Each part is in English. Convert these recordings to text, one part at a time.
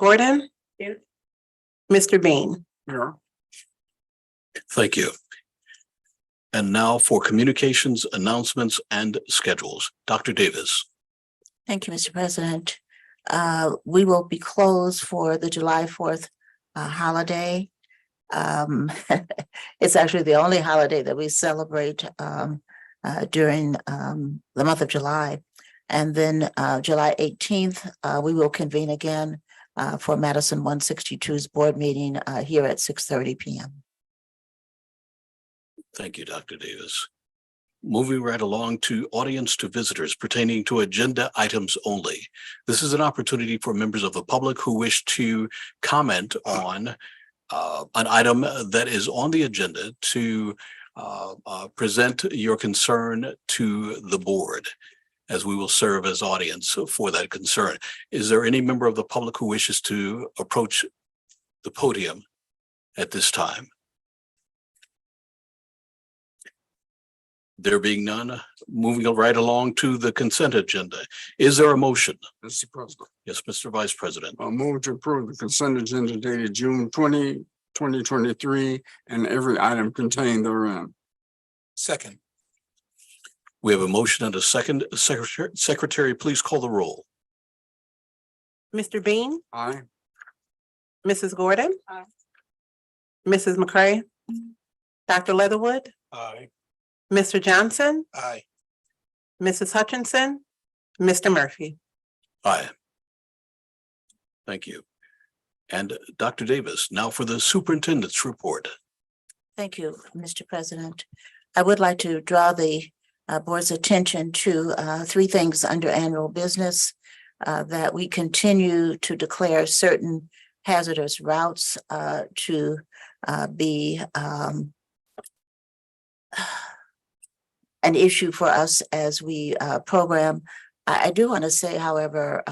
Gordon. Here. Mr. Bean. Here. Thank you. And now for communications, announcements, and schedules. Dr. Davis. Thank you, Mr. President. We will be closed for the July 4th holiday. It's actually the only holiday that we celebrate during the month of July. And then July 18th, we will convene again for Madison 162's board meeting here at 6:30 p.m. Thank you, Dr. Davis. Moving right along to audience to visitors pertaining to agenda items only. This is an opportunity for members of the public who wish to comment on an item that is on the agenda to present your concern to the board, as we will serve as audience for that concern. Is there any member of the public who wishes to approach the podium at this time? There being none, moving right along to the consent agenda. Is there a motion? Mr. President, Yes, Mr. Vice President. I move to approve the consent agenda dated June 20, 2023, and every item contained therein. Second. We have a motion and a second. Secretary, please call the roll. Mr. Bean. Aye. Mrs. Gordon. Aye. Mrs. McCray. Dr. Leatherwood. Aye. Mr. Johnson. Aye. Mrs. Hutchinson. Mr. Murphy. Aye. Thank you. And Dr. Davis, now for the superintendent's report. Thank you, Mr. President. I would like to draw the board's attention to three things under annual business. That we continue to declare certain hazardous routes to be an issue for us as we program. I do want to say, however,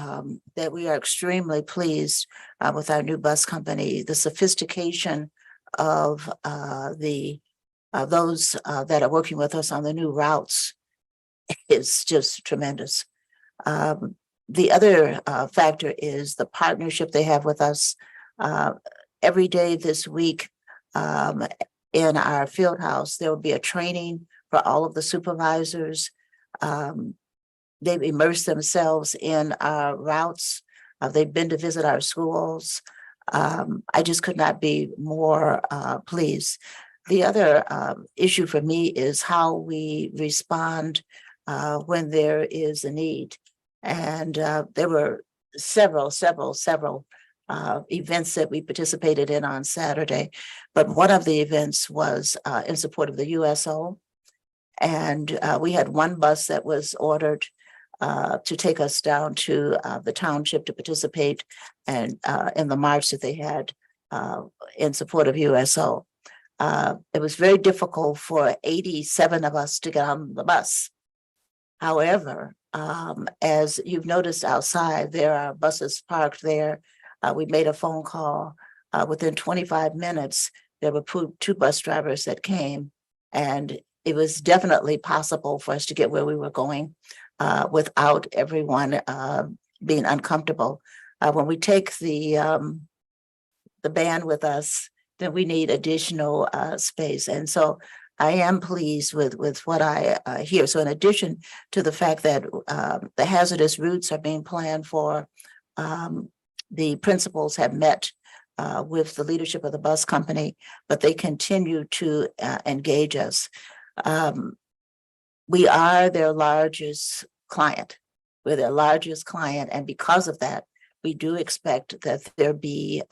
that we are extremely pleased with our new bus company. The sophistication of those that are working with us on the new routes is just tremendous. The other factor is the partnership they have with us. Every day this week in our field house, there will be a training for all of the supervisors. They've immersed themselves in our routes. They've been to visit our schools. I just could not be more pleased. The other issue for me is how we respond when there is a need. And there were several events that we participated in on Saturday. But one of the events was in support of the USO. And we had one bus that was ordered to take us down to the township to participate and in the march that they had in support of USO. It was very difficult for 87 of us to get on the bus. However, as you've noticed outside, there are buses parked there. We made a phone call. Within 25 minutes, there were two bus drivers that came, and it was definitely possible for us to get where we were going without everyone being uncomfortable. When we take the band with us, then we need additional space. And so I am pleased with what I hear. So in addition to the fact that the hazardous routes are being planned for, the principals have met with the leadership of the bus company, but they continue to engage us. We are their largest client. We're their largest client. And because of that, we do expect that there be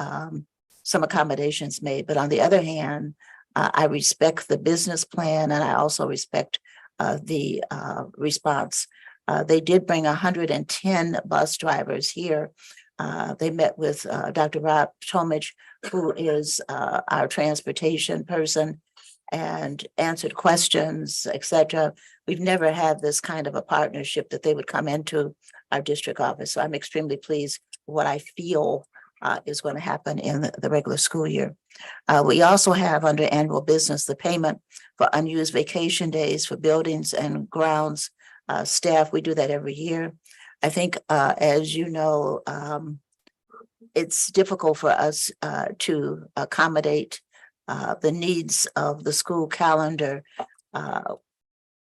some accommodations made. But on the other hand, I respect the business plan, and I also respect the response. They did bring 110 bus drivers here. They met with Dr. Rob Tomich, who is our transportation person, and answered questions, etc. We've never had this kind of a partnership that they would come into our district office. So I'm extremely pleased with what I feel is going to happen in the regular school year. We also have under annual business the payment for unused vacation days for buildings and grounds staff. We do that every year. I think, as you know, it's difficult for us to accommodate the needs of the school calendar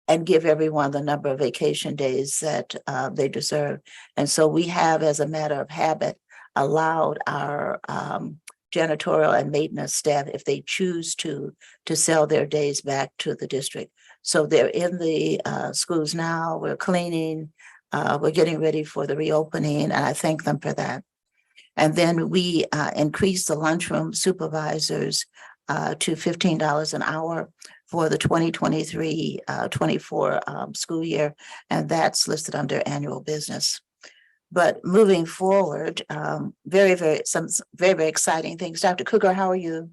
and give everyone the number of vacation days that they deserve. And so we have, as a matter of habit, allowed our janitorial and maintenance staff, if they choose to sell their days back to the district. So they're in the schools now, we're cleaning, we're getting ready for the reopening, and I thank them for that. And then we increased the lunchroom supervisors to $15 an hour for the 2023-24 school year, and that's listed under annual business. But moving forward, some very, very exciting things. Dr. Cougar, how are you?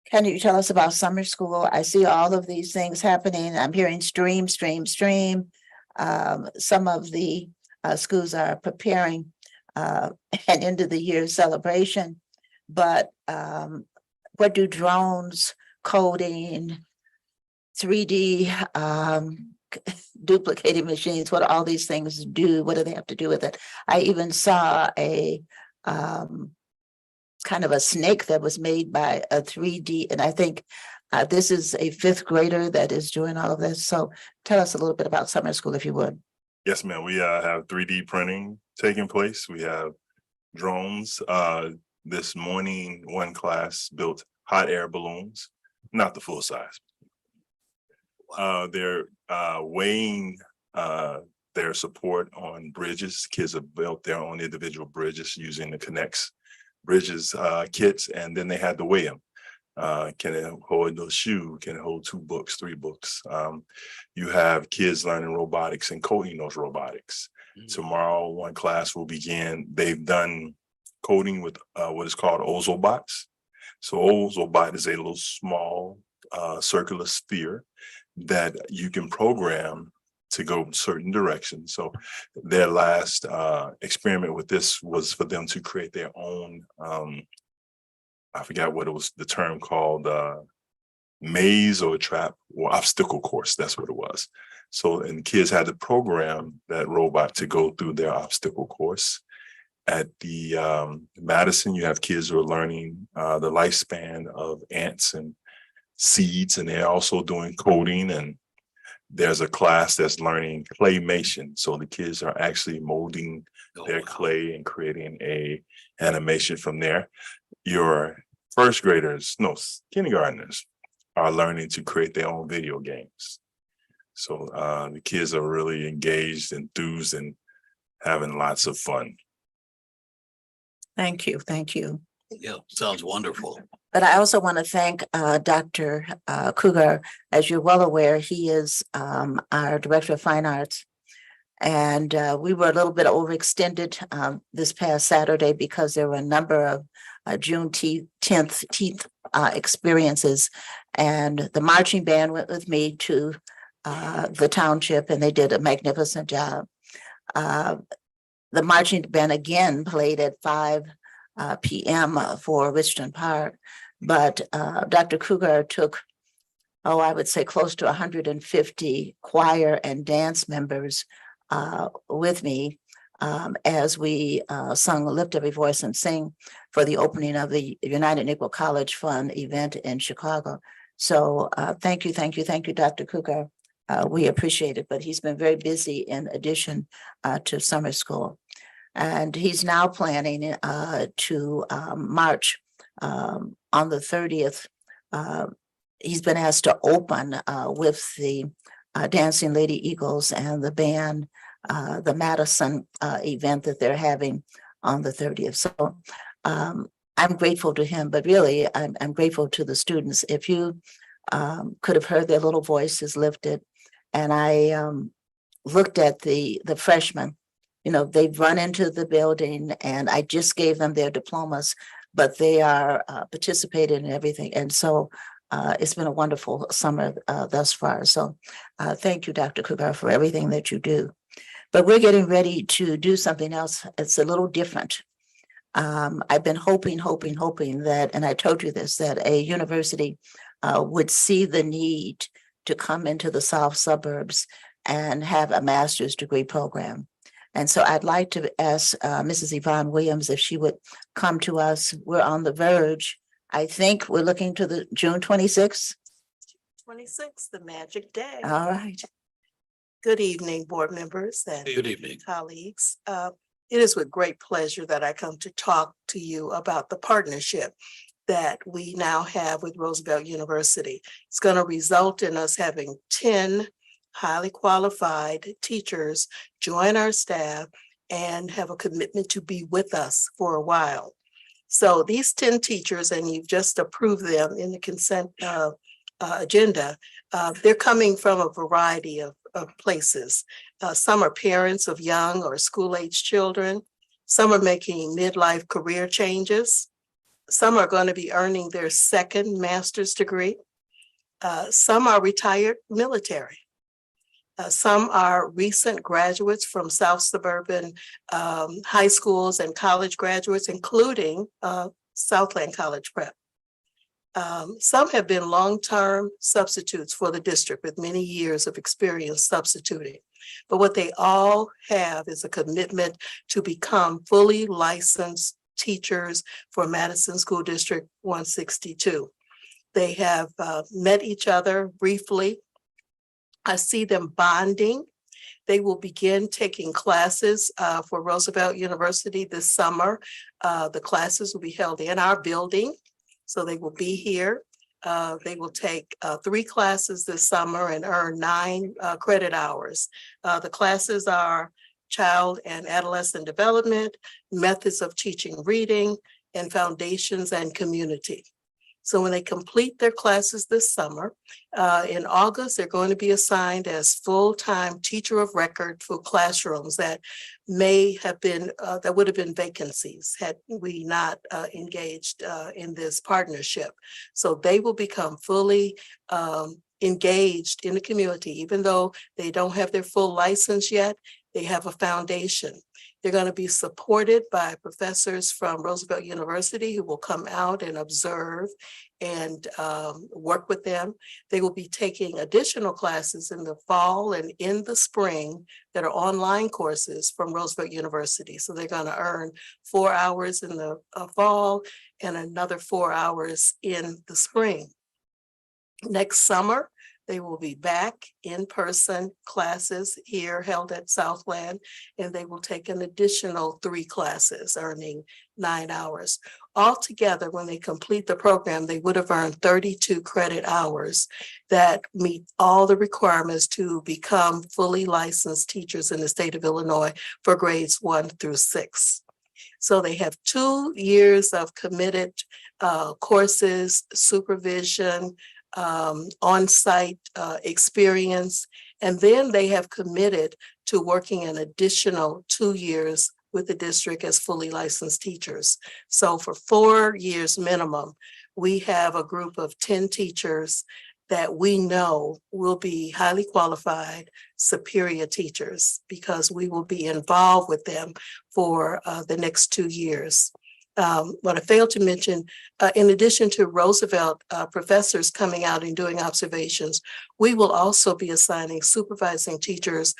Can you tell us about summer school? I see all of these things happening. I'm hearing stream. Some of the schools are preparing an end of the year celebration, but what do drones, coding, 3D, duplicating machines, what do all these things do? What do they have to do with it? I even saw a kind of a snake that was made by a 3D, and I think this is a fifth grader that is doing all of this. So tell us a little bit about summer school, if you would. Yes, ma'am. We have 3D printing taking place. We have drones. This morning, one class built hot air balloons, not the full size. They're weighing their support on bridges. Kids have built their own individual bridges using the Connects bridges kits, and then they had to weigh them. Can it hold a shoe? Can it hold 2 books, 3 books? You have kids learning robotics and coding those robotics. Tomorrow, one class will begin. They've done coding with what is called Ozobots. So Ozobot is a little small circular sphere that you can program to go in certain directions. So their last experiment with this was for them to create their own, I forgot what it was, the term called maze or trap or obstacle course. That's what it was. So, and kids had to program that robot to go through their obstacle course. At the Madison, you have kids who are learning the lifespan of ants and seeds, and they're also doing coding. And there's a class that's learning claymation. So the kids are actually molding their clay and creating a animation from there. Your first graders, no, kindergartners are learning to create their own video games. So the kids are really engaged, enthused, and having lots of fun. Thank you. Thank you. Yeah, sounds wonderful. But I also want to thank Dr. Cougar. As you're well aware, he is our Director of Fine Arts. And we were a little bit overextended this past Saturday because there were a number of Juneteenth experiences. And the marching band went with me to the township, and they did a magnificent job. The marching band again played at 5 p.m. for Richmond Park, but Dr. Cougar took, I would say close to 150 choir and dance members with me as we sung Lift Every Voice and Sing for the opening of the United Negro College Fund event in Chicago. So thank you, Dr. Cougar. We appreciate it, but he's been very busy in addition to summer school. And he's now planning to march on the 30th. He's been asked to open with the Dancing Lady Eagles and the band, the Madison event that they're having on the 30th. So I'm grateful to him, but really I'm grateful to the students. If you could have heard their little voices lifted, and I looked at the freshmen. You know, they've run into the building, and I just gave them their diplomas, but they are participating in everything. And so it's been a wonderful summer thus far. So thank you, Dr. Cougar, for everything that you do. But we're getting ready to do something else. It's a little different. I've been hoping that, and I told you this, that a university would see the need to come into the South suburbs and have a master's degree program. And so I'd like to ask Mrs. Yvonne Williams if she would come to us. We're on the verge. I think we're looking to the June 26th. 26th, the magic day. All right. Good evening, board members and Good evening. colleagues. It is with great pleasure that I come to talk to you about the partnership that we now have with Roosevelt University. It's going to result in us having 10 highly qualified teachers join our staff and have a commitment to be with us for a while. So these 10 teachers, and you've just approved them in the consent agenda, they're coming from a variety of places. Some are parents of young or school-age children. Some are making midlife career changes. Some are going to be earning their second master's degree. Some are retired military. Some are recent graduates from South Suburban high schools and college graduates, including Southland College Prep. Some have been long-term substitutes for the district with many years of experience substituting. But what they all have is a commitment to become fully licensed teachers for Madison School District 162. They have met each other briefly. I see them bonding. They will begin taking classes for Roosevelt University this summer. The classes will be held in our building, so they will be here. They will take 3 classes this summer and earn 9 credit hours. The classes are child and adolescent development, methods of teaching reading, and foundations and community. So when they complete their classes this summer, in August, they're going to be assigned as full-time teacher of record for classrooms that may have been, that would have been vacancies had we not engaged in this partnership. So they will become fully engaged in the community, even though they don't have their full license yet, they have a foundation. They're going to be supported by professors from Roosevelt University who will come out and observe and work with them. They will be taking additional classes in the fall and in the spring that are online courses from Roosevelt University. So they're going to earn 4 hours in the fall and another 4 hours in the spring. Next summer, they will be back in-person classes here held at Southland, and they will take an additional 3 classes, earning 9 hours. Altogether, when they complete the program, they would have earned 32 credit hours that meet all the requirements to become fully licensed teachers in the state of Illinois for grades 1 through 6. So they have 2 years of committed courses, supervision, on-site experience, and then they have committed to working an additional 2 years with the district as fully licensed teachers. So for 4 years minimum, we have a group of 10 teachers that we know will be highly qualified, superior teachers, because we will be involved with them for the next 2 years. What I failed to mention, in addition to Roosevelt professors coming out and doing observations, we will also be assigning supervising teachers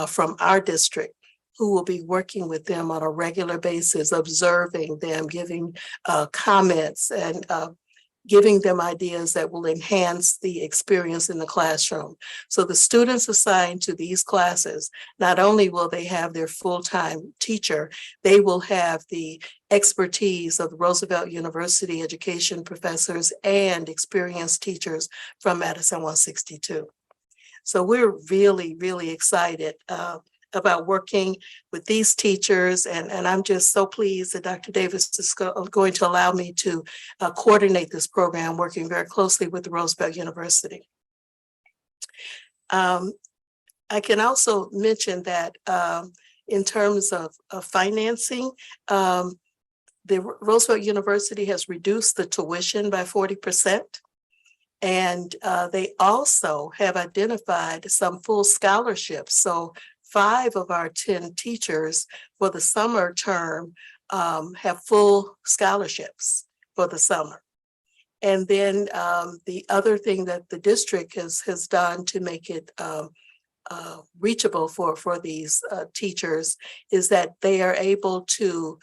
from our district who will be working with them on a regular basis, observing them, giving comments and giving them ideas that will enhance the experience in the classroom. So the students assigned to these classes, not only will they have their full-time teacher, they will have the expertise of Roosevelt University education professors and experienced teachers from Madison 162. So we're really, really excited about working with these teachers. And I'm just so pleased that Dr. Davis is going to allow me to coordinate this program, working very closely with Roosevelt University. I can also mention that in terms of financing, the Roosevelt University has reduced the tuition by 40%. And they also have identified some full scholarships. So 5 of our 10 teachers for the summer term have full scholarships for the summer. And then the other thing that the district has done to make it reachable for these teachers is that they are able to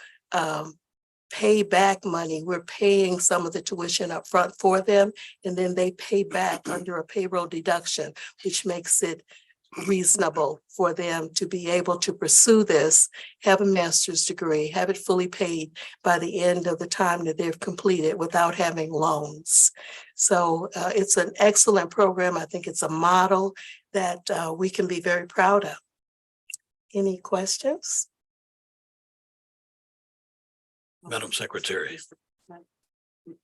pay back money. We're paying some of the tuition up front for them, and then they pay back under a payroll deduction, which makes it reasonable for them to be able to pursue this, have a master's degree, have it fully paid by the end of the time that they've completed without having loans. So it's an excellent program. I think it's a model that we can be very proud of. Any questions? Madam Secretary.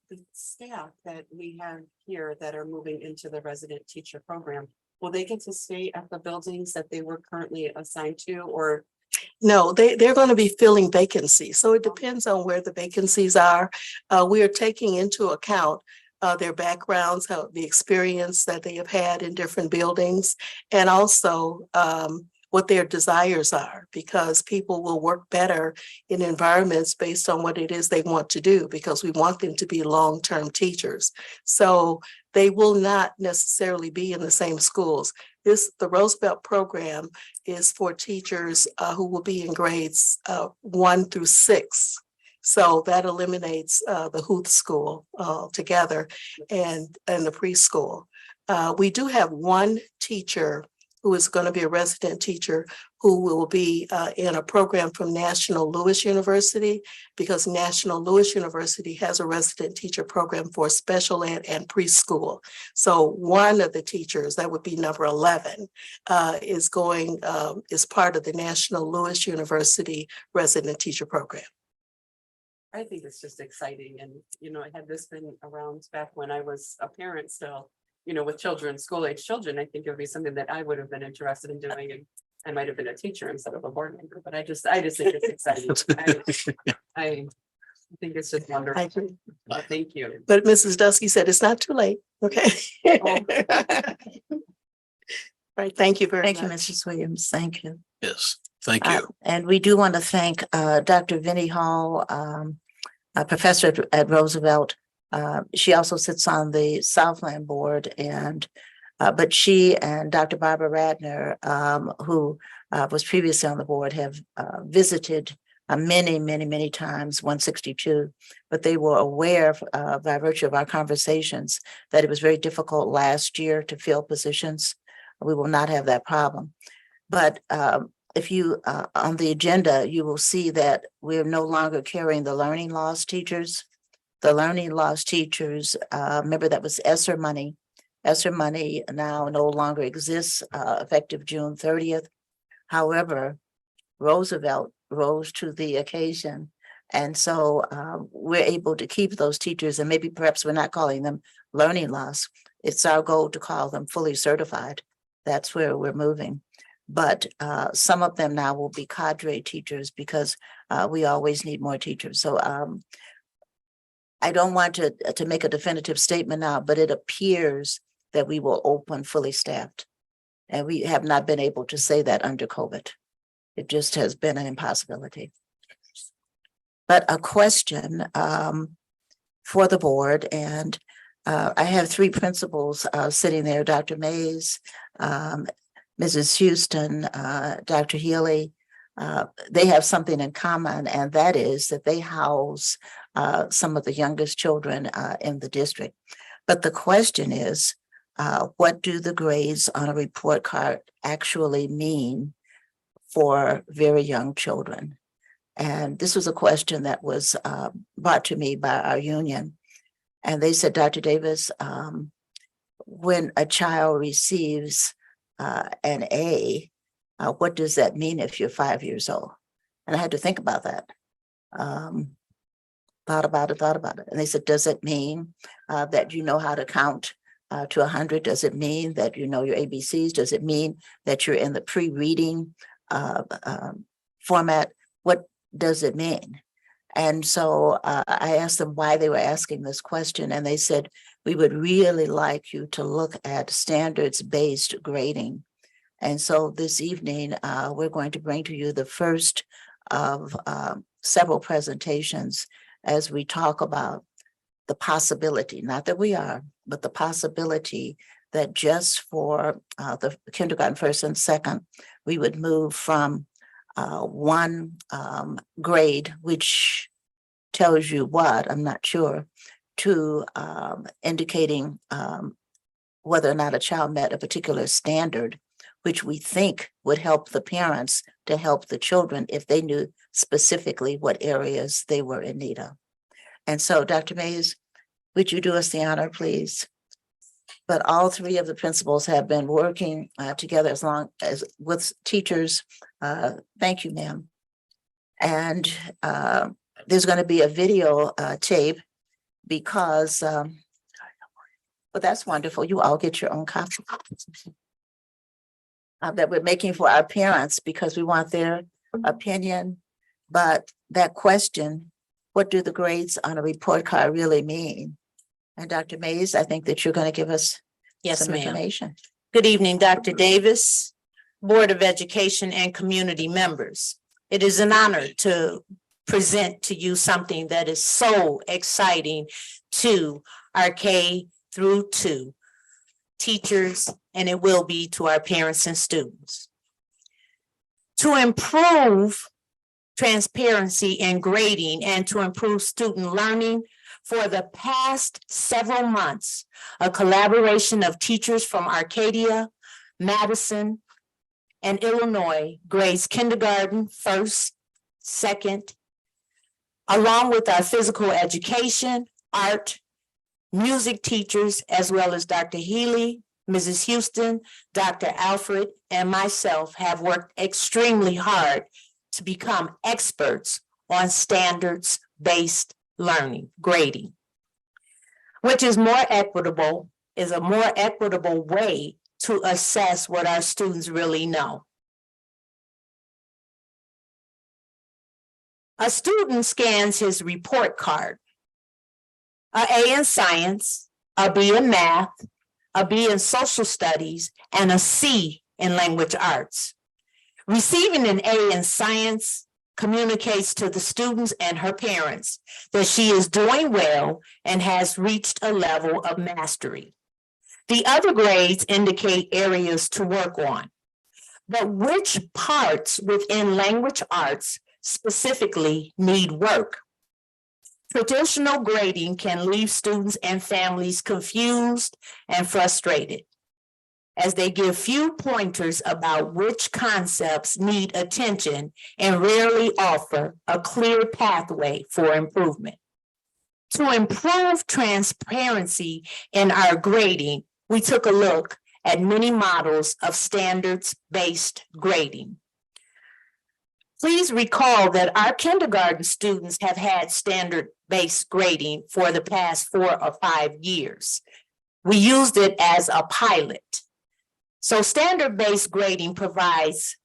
The staff that we have here that are moving into the resident teacher program, will they get to stay at the buildings that they were currently assigned to, or? No, they're going to be filling vacancies. So it depends on where the vacancies are. We are taking into account their backgrounds, how the experience that they have had in different buildings, and also what their desires are, because people will work better in environments based on what it is they want to do, because we want them to be long-term teachers. So they will not necessarily be in the same schools. The Roosevelt program is for teachers who will be in grades 1 through 6. So that eliminates the Huth School altogether and the preschool. We do have one teacher who is going to be a resident teacher who will be in a program from National Louis University, because National Louis University has a resident teacher program for special ed and preschool. So one of the teachers, that would be number 11, is part of the National Louis University resident teacher program. I think it's just exciting, and had this been around back when I was a parent still, with children, school age children, I think it would be something that I would have been interested in doing, and I might have been a teacher instead of a board member, but I just think it's exciting. I think it's just I wonderful. agree. Thank you. But Mrs. Dusky said it's not too late. Okay. All right. Thank you very much. Thank you, Mrs. Williams. Thank you. Yes, thank you. And we do want to thank Dr. Vinnie Hall, a professor at Roosevelt. She also sits on the Southland board, and but she and Dr. Barbara Radner, who was previously on the board, have visited many times 162, but they were aware by virtue of our conversations that it was very difficult last year to fill positions. We will not have that problem. But if you, on the agenda, you will see that we're no longer carrying the learning loss teachers. The learning loss teachers, remember that was ESSER money. ESSER money now no longer exists effective June 30th. However, Roosevelt rose to the occasion. And so we're able to keep those teachers, and maybe perhaps we're not calling them learning loss. It's our goal to call them fully certified. That's where we're moving. But some of them now will be cadre teachers, because we always need more teachers. So I don't want to make a definitive statement now, but it appears that we will open fully staffed. And we have not been able to say that under COVID. It just has been an impossibility. But a question for the board, and I have three principals sitting there, Dr. Mays, Mrs. Houston, Dr. Healy. They have something in common, and that is that they house some of the youngest children in the district. But the question is, what do the grades on a report card actually mean for very young children? And this was a question that was brought to me by our union. And they said, Dr. Davis, when a child receives an A, what does that mean if you're 5 years old? And I had to think about that. Thought about it. And they said, does it mean that you know how to count to 100? Does it mean that you know your ABCs? Does it mean that you're in the pre-reading format? What does it mean? And so I asked them why they were asking this question, and they said, we would really like you to look at standards-based grading. And so this evening, we're going to bring to you the first of several presentations as we talk about the possibility, not that we are, but the possibility that just for the kindergarten first and second, we would move from one grade, which tells you what, I'm not sure, to indicating whether or not a child met a particular standard, which we think would help the parents to help the children if they knew specifically what areas they were in need of. And so, Dr. Mays, would you do us the honor, please? But all three of the principals have been working together as long as with teachers. Thank you, ma'am. And there's going to be a video tape because, but that's wonderful. You all get your own copy. That we're making for our parents because we want their opinion. But that question, what do the grades on a report card really mean? And Dr. Mays, I think that you're going to give us Yes, some ma'am. information. Good evening, Dr. Davis, Board of Education and community members. It is an honor to present to you something that is so exciting to our K through 2 teachers, and it will be to our parents and students. To improve transparency in grading and to improve student learning, for the past several months, a collaboration of teachers from Arcadia, Madison, and Illinois grades kindergarten, first, second, along with our physical education, art, music teachers, as well as Dr. Healy, Mrs. Houston, Dr. Alfred, and myself have worked extremely hard to become experts on standards-based learning, grading, which is a more equitable way to assess what our students really know. A student scans his report card, an A in science, a B in math, a B in social studies, and a C in language arts. Receiving an A in science communicates to the students and her parents that she is doing well and has reached a level of mastery. The other grades indicate areas to work on, but which parts within language arts specifically need work? Traditional grading can leave students and families confused and frustrated, as they give few pointers about which concepts need attention and rarely offer a clear pathway for improvement. To improve transparency in our grading, we took a look at many models of standards-based grading. Please recall that our kindergarten students have had standard-based grading for the past 4 or 5 years. We used it as a pilot. So standard-based grading provides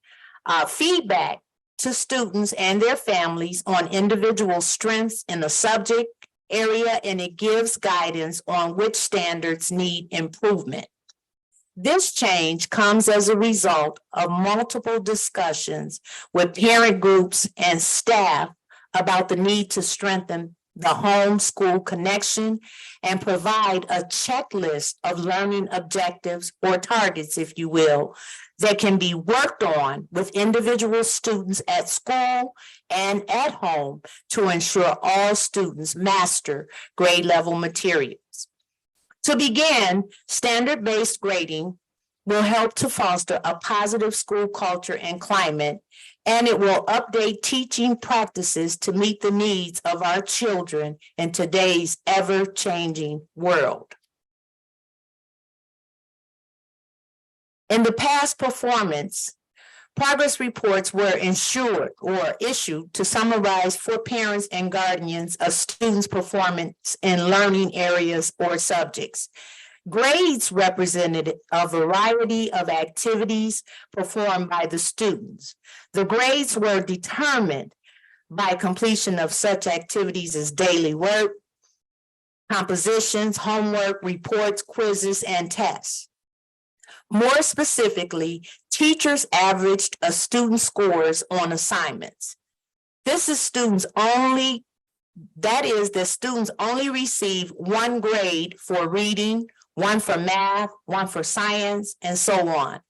feedback to students and their families on individual strengths in the subject area, and it gives guidance on which standards need improvement. This change comes as a result of multiple discussions with parent groups and staff about the need to strengthen the home-school connection and provide a checklist of learning objectives or targets, if you will, that can be worked on with individual students at school and at home to ensure all students master grade level materials. To begin, standard-based grading will help to foster a positive school culture and climate, and it will update teaching practices to meet the needs of our children in today's ever-changing world. In the past performance, progress reports were issued to summarize for parents and guardians a student's performance in learning areas or subjects. Grades represented a variety of activities performed by the students. The grades were determined by completion of such activities as daily work, compositions, homework, reports, quizzes, and tests. More specifically, teachers averaged a student's scores on assignments. This is students only receive 1 grade for reading one for math, one for science, and so on.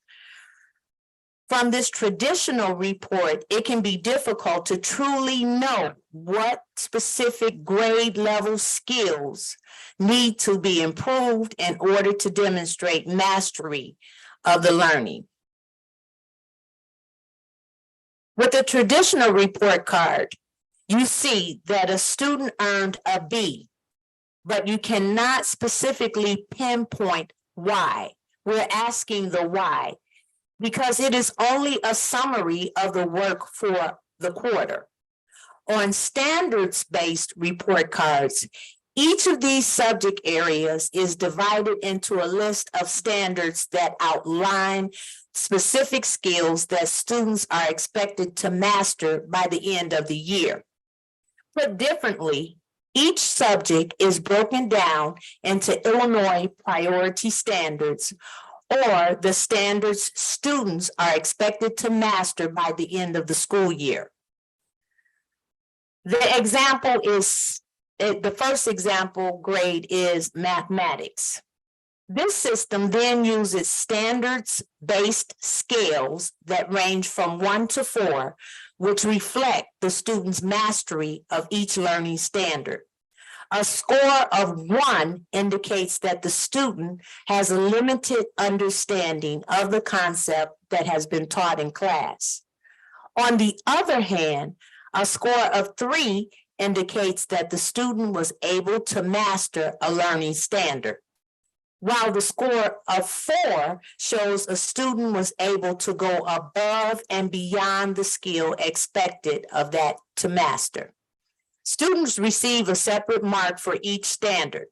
From this traditional report, it can be difficult to truly know what specific grade level skills need to be improved in order to demonstrate mastery of the learning. With the traditional report card, you see that a student earned a B, but you cannot specifically pinpoint why. We're asking the why, because it is only a summary of the work for the quarter. On standards-based report cards, each of these subject areas is divided into a list of standards that outline specific skills that students are expected to master by the end of the year. Put differently, each subject is broken down into Illinois priority standards, or the standards students are expected to master by the end of the school year. The example is, the first example grade is mathematics. This system then uses standards-based scales that range from 1 to 4, which reflect the student's mastery of each learning standard. A score of 1 indicates that the student has a limited understanding of the concept that has been taught in class. On the other hand, a score of 3 indicates that the student was able to master a learning standard, while the score of 4 shows a student was able to go above and beyond the skill expected of that to master. Students receive a separate mark for each standard.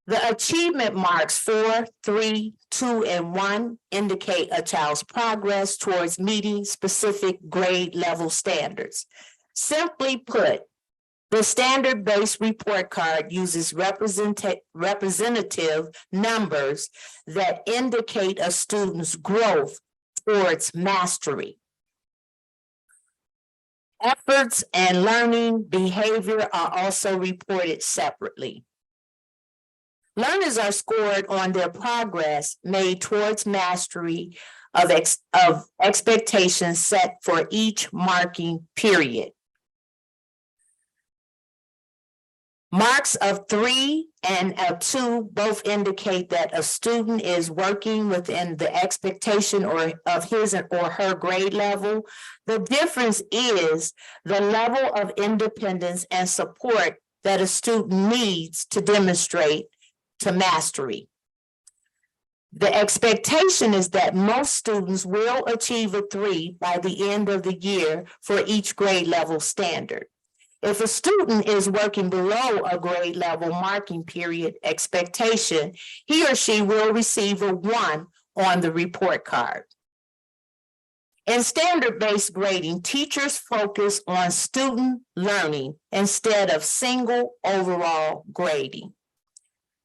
The achievement marks 4, 3, 2, and 1 indicate a child's progress towards meeting specific grade level standards. Simply put, the standard-based report card uses representative numbers that indicate a student's growth towards mastery. Efforts and learning behavior are also reported separately. Learners are scored on their progress made towards mastery of expectations set for each marking period. Marks of 3 and of 2 both indicate that a student is working within the expectation or of his or her grade level. The difference is the level of independence and support that a student needs to demonstrate to mastery. The expectation is that most students will achieve a 3 by the end of the year for each grade level standard. If a student is working below a grade level marking period expectation, he or she will receive a 1 on the report card. In standard-based grading, teachers focus on student learning instead of single overall grading.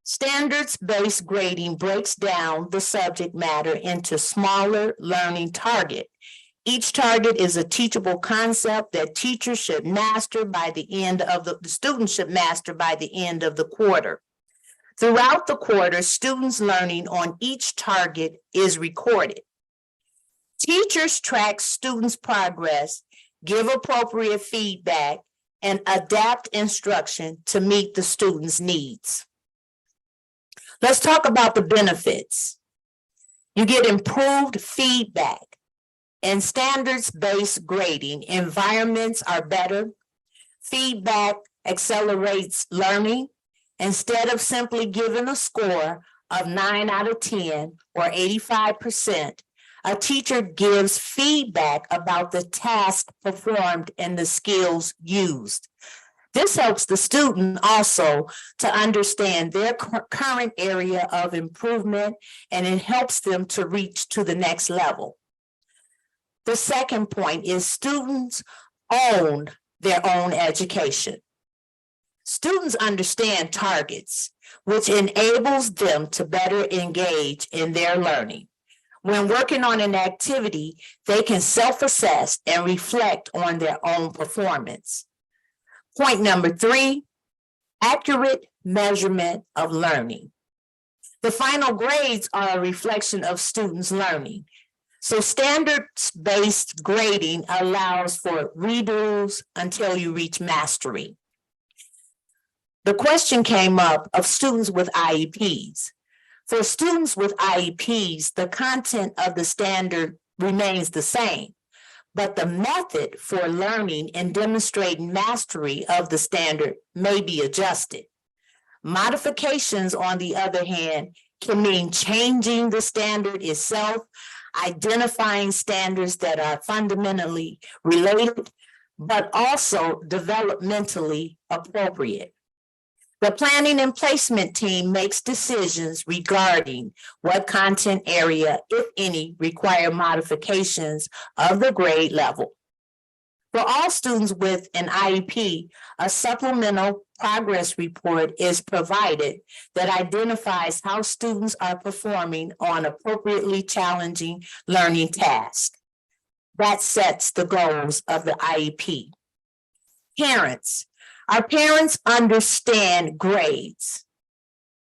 Standards-based grading breaks down the subject matter into smaller learning targets. Each target is a teachable concept that teachers should master by the end of the students should master by the end of the quarter. Throughout the quarter, students' learning on each target is recorded. Teachers track students' progress, give appropriate feedback, and adapt instruction to meet the students' needs. Let's talk about the benefits. You get improved feedback. In standards-based grading, environments are better. Feedback accelerates learning. Instead of simply giving a score of 9 out of 10 or 85%, a teacher gives feedback about the task performed and the skills used. This helps the student also to understand their current area of improvement, and it helps them to reach to the next level. The second point is students own their own education. Students understand targets, which enables them to better engage in their learning. When working on an activity, they can self-assess and reflect on their own performance. Point number 3, accurate measurement of learning. The final grades are a reflection of students' learning. So standards-based grading allows for redos until you reach mastery. The question came up of students with IEPs. For students with IEPs, the content of the standard remains the same, but the method for learning and demonstrating mastery of the standard may be adjusted. Modifications, on the other hand, can mean changing the standard itself, identifying standards that are fundamentally related, but also developmentally appropriate. The planning and placement team makes decisions regarding what content area, if any, require modifications of the grade level. For all students with an IEP, a supplemental progress report is provided that identifies how students are performing on appropriately challenging learning tasks. That sets the goals of the IEP. Parents. Our parents understand grades,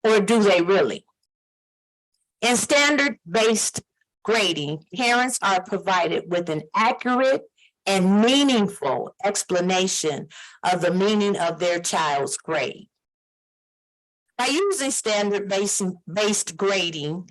or do they really? In standard-based grading, parents are provided with an accurate and meaningful explanation of the meaning of their child's grade. By using standard-based grading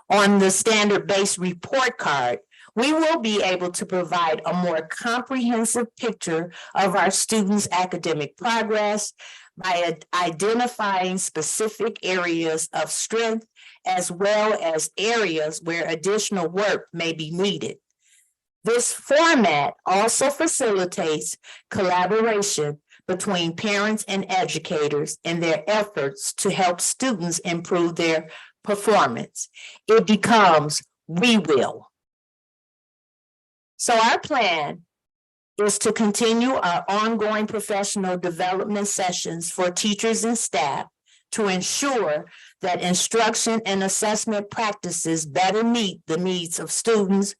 on the standard-based report card, we will be able to provide a more comprehensive picture of our students' academic progress by identifying specific areas of strength as well as areas where additional work may be needed. This format also facilitates collaboration between parents and educators in their efforts to help students improve their performance. It becomes we will. So our plan is to continue our ongoing professional development sessions for teachers and staff to ensure that instruction and assessment practices better meet the needs of students,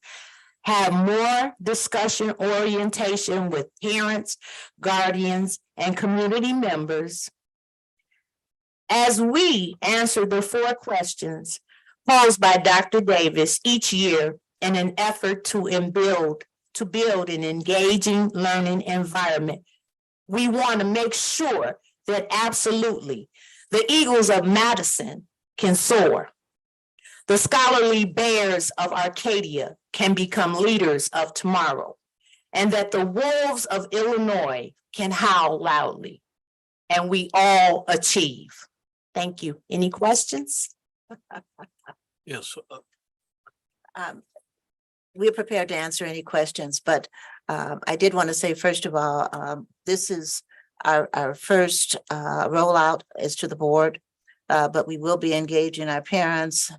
have more discussion orientation with parents, guardians, and community members. As we answer the 4 questions posed by Dr. Davis each year in an effort to build an engaging learning environment, we want to make sure that absolutely the eagles of Madison can soar. The scholarly bears of Arcadia can become leaders of tomorrow, and that the wolves of Illinois can howl loudly, and we all achieve. Thank you. Any questions? Yes. We're prepared to answer any questions, but I did want to say, first of all, this is our first rollout as to the board, but we will be engaging our parents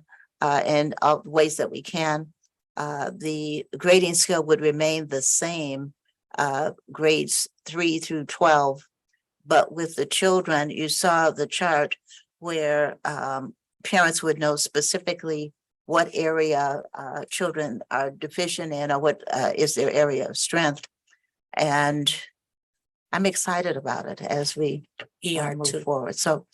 in all ways that we can. The grading scale would remain the same, grades 3 through 12, but with the children, you saw the chart where parents would know specifically what area children are deficient in, or what is their area of strength. And I'm excited about it as we move forward. So,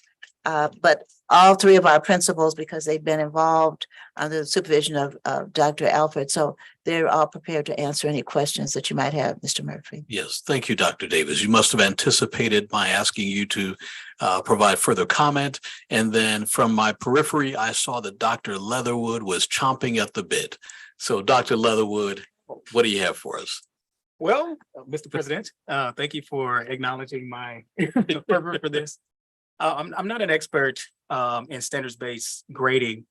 but all 3 of our principals, because they've been involved under the supervision of Dr. Alfred, so they're all prepared to answer any questions that you might have, Mr. Murphy. Yes, thank you, Dr. Davis. You must have anticipated my asking you to provide further comment. And then from my periphery, I saw that Dr. Leatherwood was chomping at the bit. So Dr. Leatherwood, what do you have for us? Well, Mr. President, thank you for acknowledging my fervor for this. I'm not an expert in standards-based grading,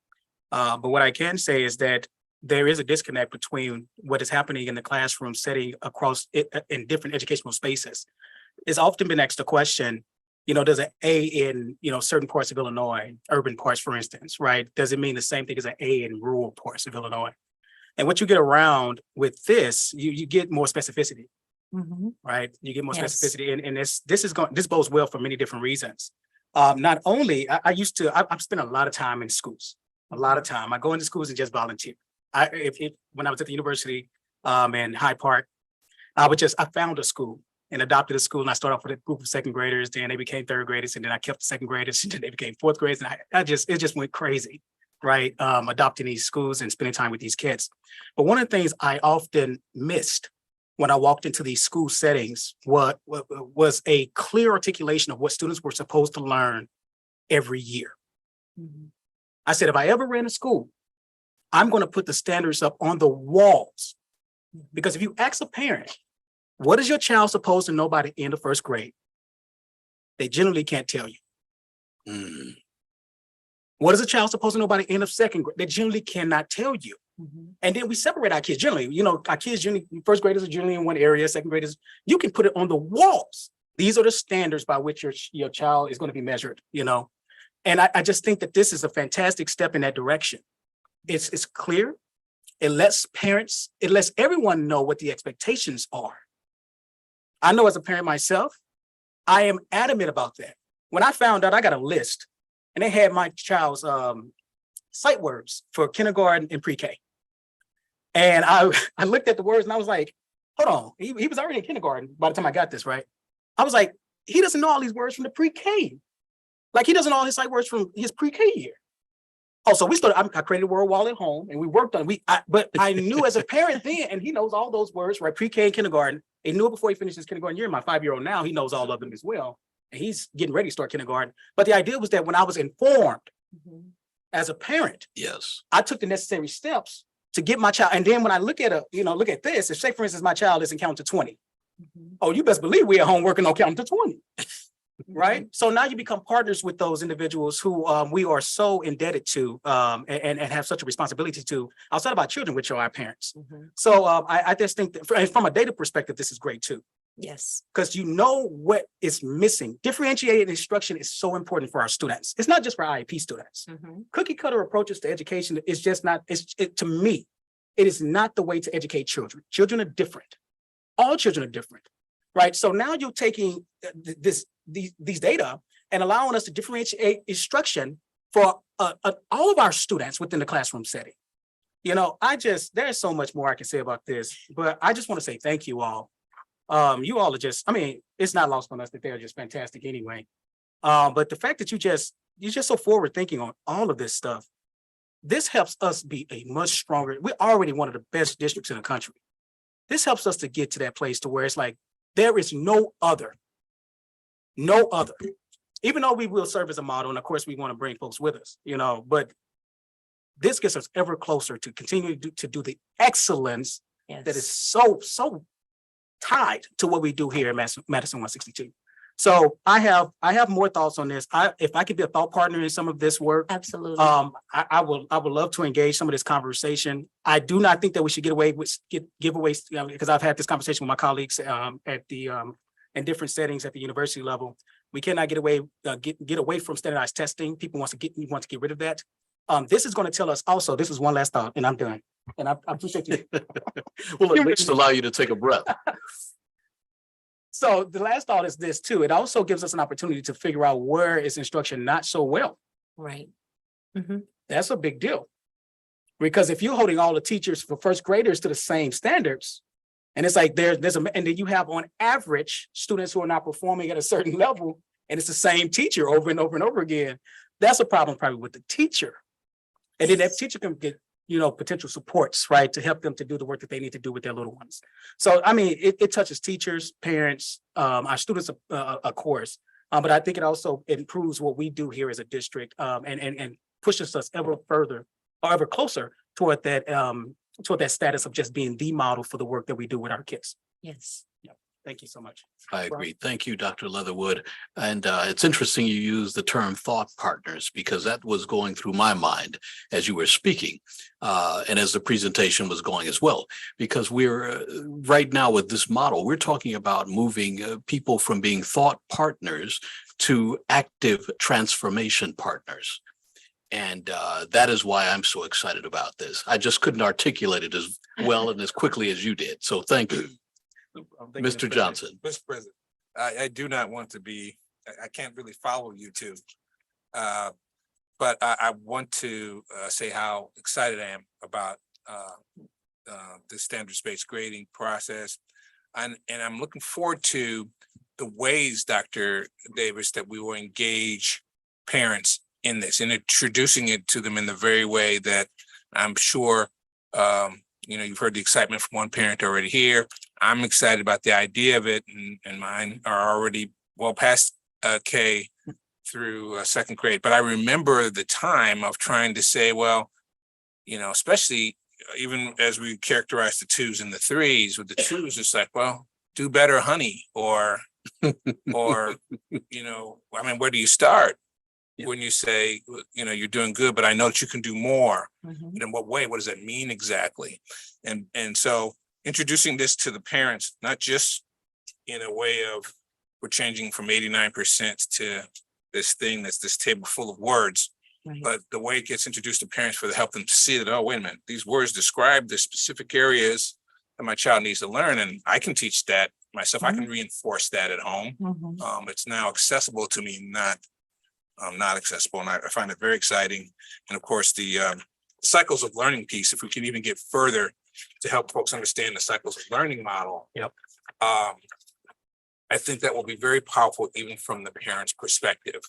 but what I can say is that there is a disconnect between what is happening in the classroom setting across in different educational spaces. It's often been asked the question, does an A in, certain parts of Illinois, urban parts, for instance, right? Does it mean the same thing as an A in rural parts of Illinois? And what you get around with this, you get more specificity, right? You get more specificity, and this bodes well for many different reasons. Not only, I've spent a lot of time in schools, a lot of time. I go into schools and just volunteer. When I was at the university in Hyde Park, I found a school and adopted a school, and I started off with a group of second graders, then they became third graders, and then I kept the second graders, and then they became fourth graders, and it just went crazy, right? Adopting these schools and spending time with these kids. But one of the things I often missed when I walked into these school settings was a clear articulation of what students were supposed to learn every year. I said, if I ever ran a school, I'm going to put the standards up on the walls. Because if you ask a parent, what is your child supposed to know by the end of first grade? They generally can't tell you. Mm. What is a child supposed to know by the end of second grade? They generally cannot tell you. And then we separate our kids generally. You know, our kids generally, first graders are generally in one area, second graders, you can put it on the walls. These are the standards by which your child is going to be measured, you know. And I just think that this is a fantastic step in that direction. It's clear. It lets parents, it lets everyone know what the expectations are. I know as a parent myself, I am adamant about that. When I found out, I got a list and they had my child's sight words for kindergarten and pre-K. And I looked at the words and I was like, hold on, he was already in kindergarten by the time I got this, right? I was like, he doesn't know all these words from the pre-K. Like he doesn't know all his sight words from his pre-K year. Oh, so we started, I created a word wall at home and we worked on it. But I knew as a parent then, and he knows all those words, right? Pre-K and kindergarten. He knew it before he finished his kindergarten year. My 5-year-old now, he knows all of them as well. And he's getting ready to start kindergarten. But the idea was that when I was informed as a parent, Yes. I took the necessary steps to get my child. And then when I look at look at this, if say, for instance, my child isn't counting to 20. Oh, you best believe we at home working on counting to 20. Right. So now you become partners with those individuals who we are so indebted to and have such a responsibility to outside of our children, which are our parents. So I just think that from a data perspective, this is great, too. Yes. Because you know what is missing. Differentiated instruction is so important for our students. It's not just for IEP students. Cookie cutter approaches to education is just not, to me, it is not the way to educate children. Children are different. All children are different. Right. So now you're taking these data and allowing us to differentiate instruction for all of our students within the classroom setting. You know, there's so much more I can say about this, but I just want to say thank you all. You all are just, I mean, it's not lost on us that they're just fantastic anyway. But the fact that you're just so forward thinking on all of this stuff, this helps us be a much stronger, we're already one of the best districts in the country. This helps us to get to that place to where it's like, there is no other, even though we will serve as a model. And of course, we want to bring folks with us, you know, but this gets us ever closer to continue to do the excellence that is so tied to what we do here at Madison 162. So I have more thoughts on this. If I could be a thought partner in some of this work, Absolutely. I would love to engage some of this conversation. I do not think that we should give giveaways, because I've had this conversation with my colleagues at the in different settings at the university level. We cannot get away from standardized testing. People want to get rid of that. This is going to tell us also, this is one last thought, and I'm done. And I appreciate you. Well, at least allow you to take a breath. So the last thought is this too. It also gives us an opportunity to figure out where is instruction not so well. Right. That's a big deal. Because if you're holding all the teachers for first graders to the same standards, and it's like and then you have on average students who are not performing at a certain level, and it's the same teacher over and over and over again, that's a problem probably with the teacher. And then that teacher can get, potential supports, right, to help them to do the work that they need to do with their little ones. So, I mean, it touches teachers, parents, our students, of course, but I think it also improves what we do here as a district and pushes us ever further or ever closer toward that status of just being the model for the work that we do with our kids. Yes. Thank you so much. I agree. Thank you, Dr. Leatherwood. And it's interesting you use the term thought partners, because that was going through my mind as you were speaking and as the presentation was going as well, because we're right now with this model, we're talking about moving people from being thought partners to active transformation partners. And that is why I'm so excited about this. I just couldn't articulate it as well and as quickly as you did. So thank you. Mr. Johnson. Mr. President, I do not want to be, I can't really follow you two. But I want to say how excited I am about the standards-based grading process. And I'm looking forward to the ways, Dr. Davis, that we will engage parents in this and introducing it to them in the very way that I'm sure, you've heard the excitement from one parent already here. I'm excited about the idea of it, and mine are already well past K through second grade. But I remember the time of trying to say, well, especially even as we characterize the twos and the threes, with the twos, it's like, well, do better, honey, or where do you start? Yeah. When you say, you're doing good, but I know that you can do more. Mhm. In what way? What does that mean exactly? And so introducing this to the parents, not just in a way of we're changing from 89% to this thing that's this table full of words, Right. but the way it gets introduced to parents for to help them see that, oh, wait a minute, these words describe the specific areas that my child needs to learn, and I can teach that myself. I can reinforce that at home. Mhm. It's now accessible to me, not accessible, and I find it very exciting. And of course, the cycles of learning piece, if we can even get further to help folks understand the cycles of learning model. Yep. I think that will be very powerful, even from the parent's perspective.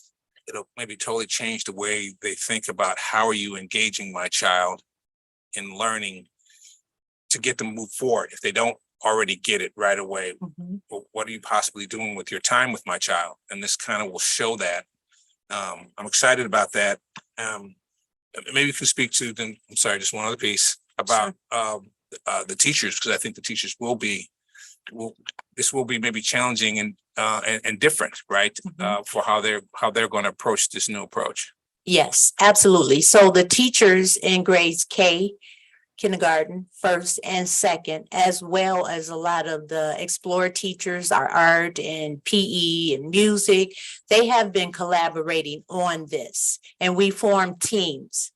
It'll maybe totally change the way they think about how are you engaging my child in learning to get them to move forward. If they don't already get it right away, Mhm. well, what are you possibly doing with your time with my child? And this kind of will show that. I'm excited about that. Maybe you can speak to then, I'm sorry, just one other piece about the teachers, because I think the teachers this will be maybe challenging and different, right? For how they're going to approach this new approach. Yes, absolutely. So the teachers in grades K, kindergarten, first and second, as well as a lot of the Explore teachers, our art and PE and music, they have been collaborating on this, and we formed teams.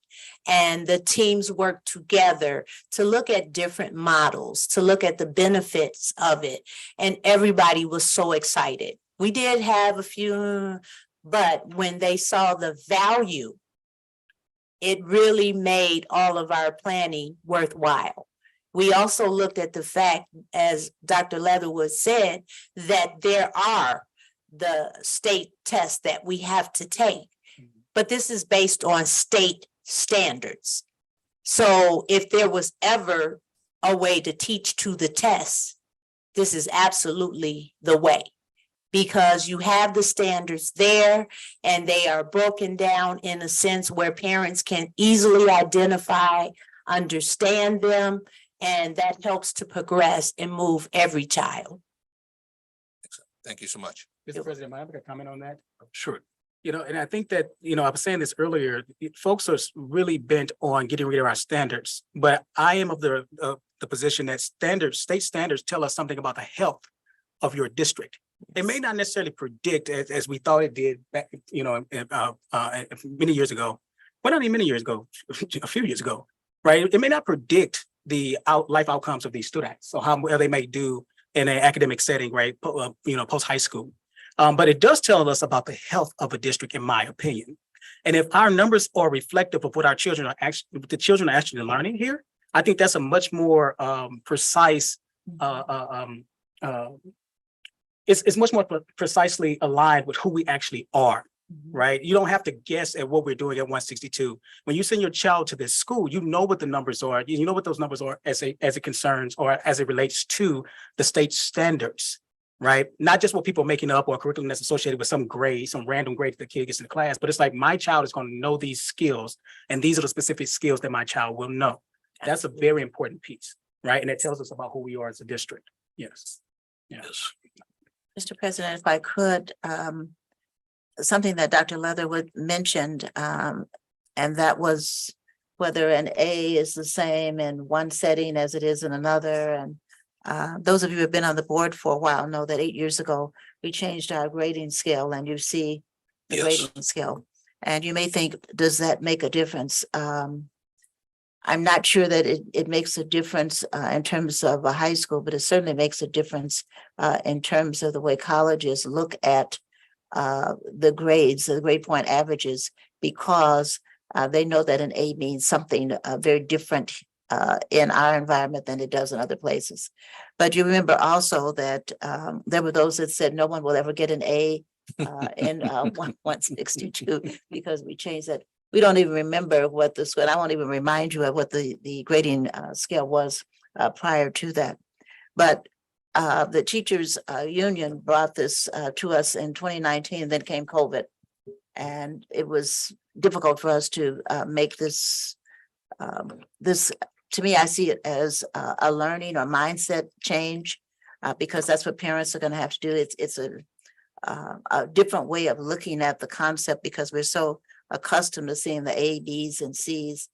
And the teams work together to look at different models, to look at the benefits of it. And everybody was so excited. We did have a few, but when they saw the value, it really made all of our planning worthwhile. We also looked at the fact, as Dr. Leatherwood said, that there are the state tests that we have to take, but this is based on state standards. So if there was ever a way to teach to the test, this is absolutely the way. Because you have the standards there and they are broken down in a sense where parents can easily identify, understand them, and that helps to progress and move every child. Thank you so much. Mr. President, may I make a comment on that? Sure. And I think that, I was saying this earlier, folks are really bent on getting rid of our standards, but I am of the position that state standards tell us something about the health of your district. They may not necessarily predict as we thought it did back, many years ago, well, not even many years ago, a few years ago, right? It may not predict the life outcomes of these students, so how well they may do in an academic setting, right? Post high school. But it does tell us about the health of a district, in my opinion. And if our numbers are reflective of what our children are actually learning here, I think that's a much more precise. It's much more precisely aligned with who we actually are, right? You don't have to guess at what we're doing at 162. When you send your child to this school, you know what the numbers are. You know what those numbers are as it concerns or as it relates to the state standards. Right? Not just what people are making up or curriculum that's associated with some grade, some random grade that the kid gets in the class, but it's like my child is going to know these skills, and these are the specific skills that my child will know. That's a very important piece, right? And it tells us about who we are as a district. Yes. Yes. Mr. President, if I could, something that Dr. Leatherwood mentioned, and that was whether an A is the same in one setting as it is in another. And those of you who have been on the board for a while know that 8 years ago, we changed our grading scale, and you see the Yes. grading scale. And you may think, does that make a difference? I'm not sure that it makes a difference in terms of a high school, but it certainly makes a difference in terms of the way colleges look at the grades, the grade point averages, because they know that an A means something very different in our environment than it does in other places. But you remember also that there were those that said no one will ever get an A in 162 because we changed that. We don't even remember what the school, I won't even remind you of what the grading scale was prior to that. But the teachers union brought this to us in 2019, then came COVID. And it was difficult for us to make this, to me, I see it as a learning or mindset change because that's what parents are going to have to do. It's a different way of looking at the concept because we're so accustomed to seeing the A, Bs, and Cs.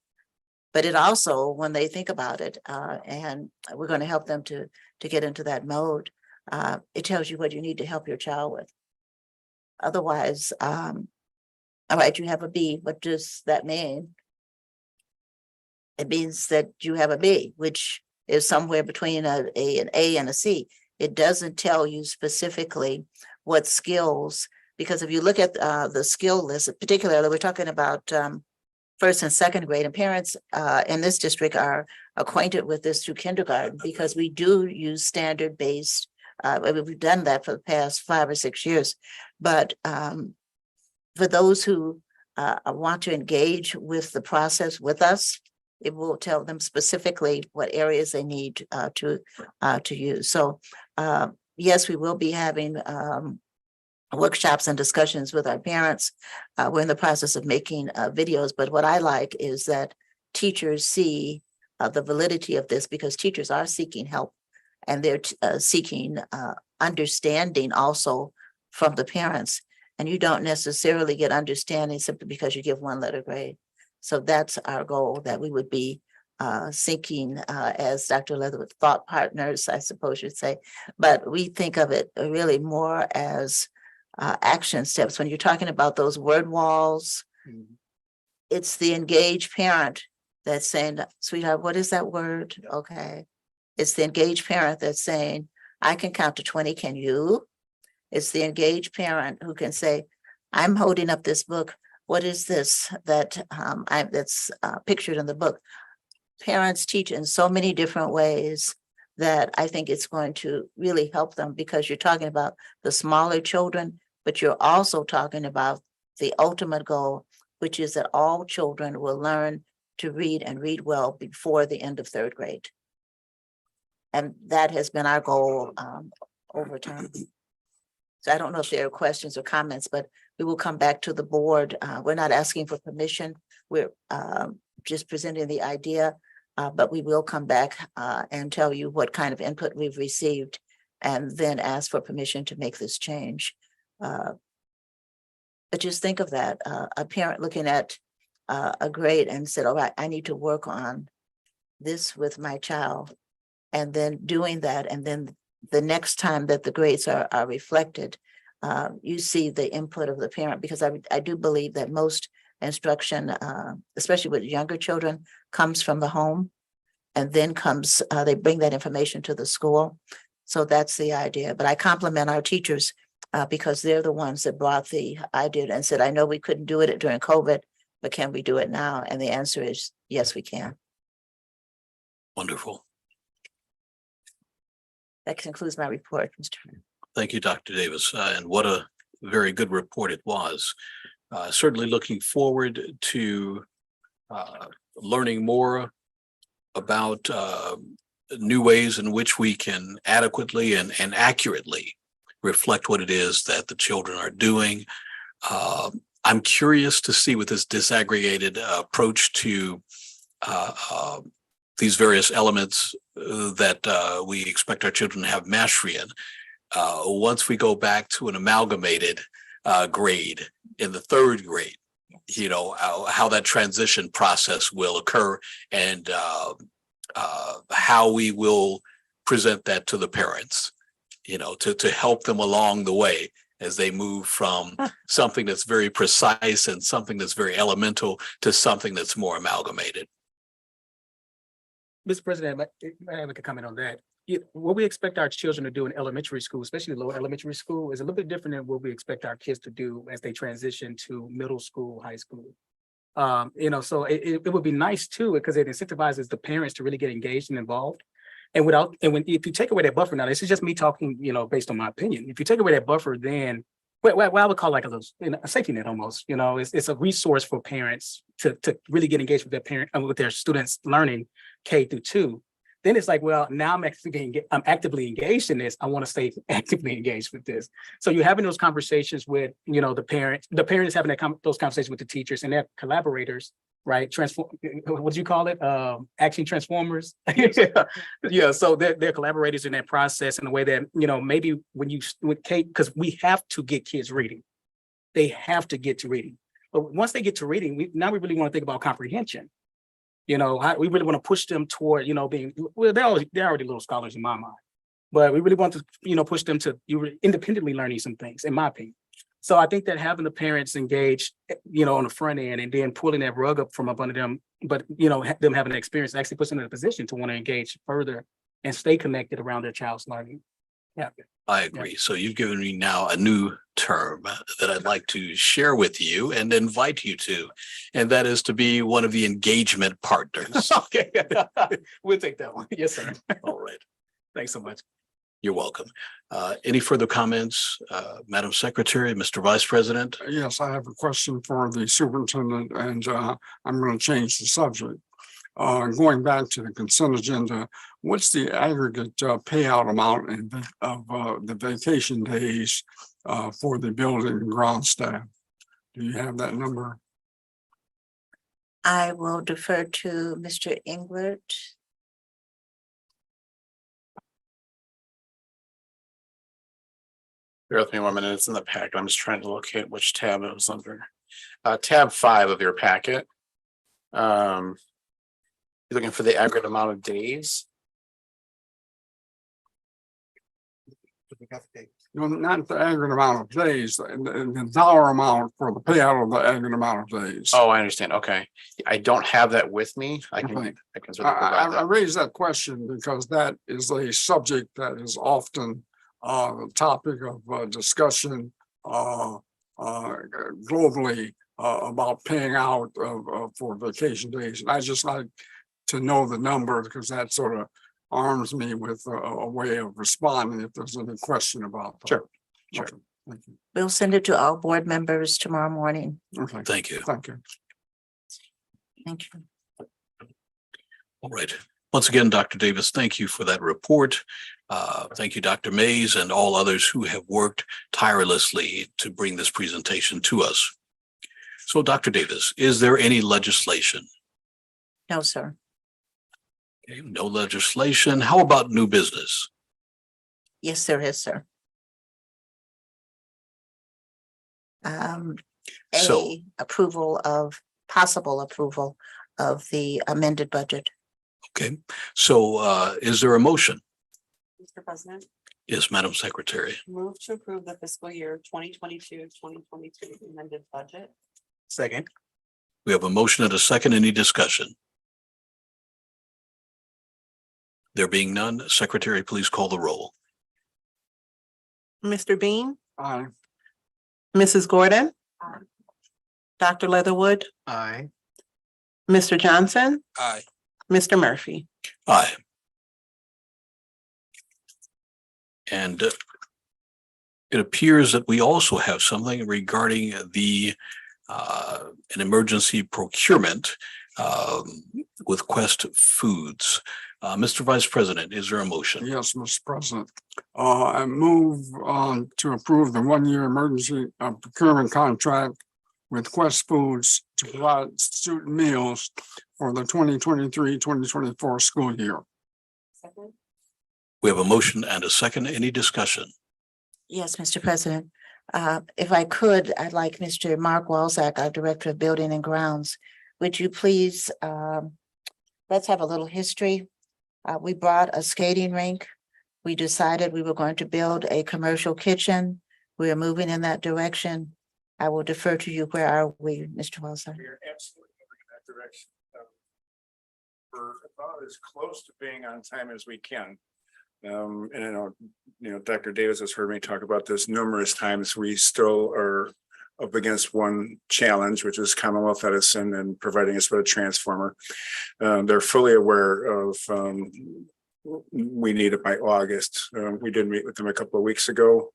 But it also, when they think about it, and we're going to help them to get into that mode, it tells you what you need to help your child with. Otherwise, all right, you have a B. What does that mean? It means that you have a B, which is somewhere between an A and a C. It doesn't tell you specifically what skills, because if you look at the skill list, particularly we're talking about first and second grade, and parents in this district are acquainted with this through kindergarten because we do use standard-based. We've done that for the past 5 or 6 years, but for those who want to engage with the process with us, it will tell them specifically what areas they need to use. So yes, we will be having workshops and discussions with our parents. We're in the process of making videos, but what I like is that teachers see the validity of this because teachers are seeking help and they're seeking understanding also from the parents. And you don't necessarily get understanding simply because you give 1-letter grade. So that's our goal, that we would be seeking, as Dr. Leatherwood, thought partners, I suppose you'd say. But we think of it really more as action steps. When you're talking about those word walls, it's the engaged parent that's saying, sweetheart, what is that word? Okay. It's the engaged parent that's saying, I can count to 20, can you? It's the engaged parent who can say, I'm holding up this book. What is this that that's pictured in the book? Parents teach in so many different ways that I think it's going to really help them because you're talking about the smaller children, but you're also talking about the ultimate goal, which is that all children will learn to read and read well before the end of 3rd grade. And that has been our goal over time. So I don't know if there are questions or comments, but we will come back to the board. We're not asking for permission. We're just presenting the idea, but we will come back and tell you what kind of input we've received and then ask for permission to make this change. But just think of that, a parent looking at a grade and said, all right, I need to work on this with my child. And then doing that, and then the next time that the grades are reflected, you see the input of the parent, because I do believe that most instruction, especially with younger children, comes from the home and then comes, they bring that information to the school. So that's the idea. But I compliment our teachers because they're the ones that brought the idea and said, I know we couldn't do it during COVID, but can we do it now? And the answer is yes, we can. Wonderful. That concludes my report, Mr. Chairman. Thank you, Dr. Davis. And what a very good report it was. Certainly looking forward to learning more about new ways in which we can adequately and accurately reflect what it is that the children are doing. I'm curious to see with this disaggregated approach to these various elements that we expect our children to have mastery in. Once we go back to an amalgamated grade in the 3rd grade, you know, how that transition process will occur and how we will present that to the parents, you know, to help them along the way as they move from something that's very precise and something that's very elemental to something that's more amalgamated. Mr. President, may I make a comment on that? What we expect our children to do in elementary school, especially lower elementary school, is a little bit different than what we expect our kids to do as they transition to middle school, high school. So it would be nice too, because it incentivizes the parents to really get engaged and involved. And if you take away that buffer, now this is just me talking, based on my opinion. If you take away that buffer, then what I would call like a safety net almost, it's a resource for parents to really get engaged with with their students learning K-2. Then it's like, well, now I'm actively engaged in this. I want to stay actively engaged with this. So you're having those conversations with, the parents having those conversations with the teachers and their collaborators, right? What do you call it? Action transformers. Yeah. So they're collaborators in that process in a way that, maybe with Kate, because we have to get kids reading. They have to get to reading. But once they get to reading, we really want to think about comprehension. How we really want to push them toward, being, well, they're already little scholars in my mind, but we really want to, push them to independently learning some things, in my opinion. So I think that having the parents engaged, on the front end and then pulling that rug up from up under them, but, them having an experience actually puts them in a position to want to engage further and stay connected around their child's learning. Yeah. I agree. So you've given me now a new term that I'd like to share with you and invite you to, and that is to be one of the engagement partners. Okay. We'll take that one. Yes, sir. All right. Thanks so much. You're welcome. Any further comments, Madam Secretary, Mr. Vice President? Yes, I have a question for the superintendent, and I'm going to change the subject. Going back to the consent agenda, what's the aggregate payout amount of the vacation days for the building and ground staff? Do you have that number? I will defer to Mr. Englert. Bear with me 1 minute. It's in the packet. I'm just trying to locate which tab it was under. Tab 5 of your packet. You're looking for the aggregate amount of days. Not the aggregate amount of days, the dollar amount for the payout of the aggregate amount of days. Oh, I understand. Okay. I don't have that with me. I can Okay. certainly provide I that. raise that question because that is a subject that is often the topic of discussion globally about paying out for vacation days. And I just like to know the number because that sort of arms me with a way of responding if there's any question about that. Sure. Sure. Okay, thank you. We'll send it to all board members tomorrow morning. Okay, Thank you. thank you. Thank you. All right. Once again, Dr. Davis, thank you for that report. Thank you, Dr. Mays, and all others who have worked tirelessly to bring this presentation to us. So, Dr. Davis, is there any legislation? No, sir. Okay, no legislation. How about new business? Yes, there is, sir. So- Possible approval of the amended budget. Okay, so is there a motion? Mr. President, Yes, Madam Secretary. move to approve the fiscal year 2022-2023 amended budget. Second. We have a motion and a second. Any discussion? There being none, Secretary, please call the roll. Mr. Bean, Aye. Mrs. Gordon, Dr. Leatherwood, Aye. Mr. Johnson, Aye. Mr. Murphy. Aye. And it appears that we also have something regarding an emergency procurement with Quest Foods. Mr. Vice President, is there a motion? Yes, Mr. President. I move to approve the 1-year emergency procurement contract with Quest Foods to provide student meals for the 2023-2024 school year. Second. We have a motion and a second. Any discussion? Yes, Mr. President. If I could, I'd like Mr. Mark Walzak, our Director of Building and Grounds. Would you please, let's have a little history. We bought a skating rink. We decided we were going to build a commercial kitchen. We are moving in that direction. I will defer to you. Where are we, Mr. Walzak? We are absolutely moving in that direction. We're about as close to being on time as we can. And Dr. Davis has heard me talk about this numerous times. We still are up against one challenge, which is Commonwealth Edison and providing us with a transformer. They're fully aware of we need it by August. We did meet with them a couple of weeks ago.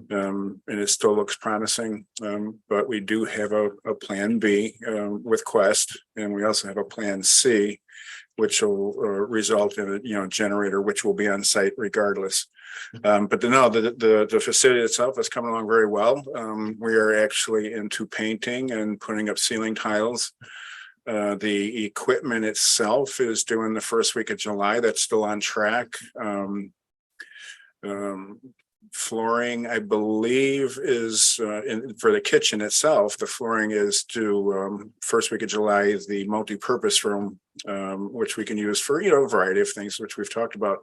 And it still looks promising, but we do have a plan B with Quest, and we also have a plan C, which will result in a generator, which will be on site regardless. But the facility itself is coming along very well. We are actually into painting and putting up ceiling tiles. The equipment itself is due in the first week of July. That's still on track. Flooring, I believe, is for the kitchen itself. The flooring is due first week of July. Is the multi-purpose room, which we can use for a variety of things, which we've talked about,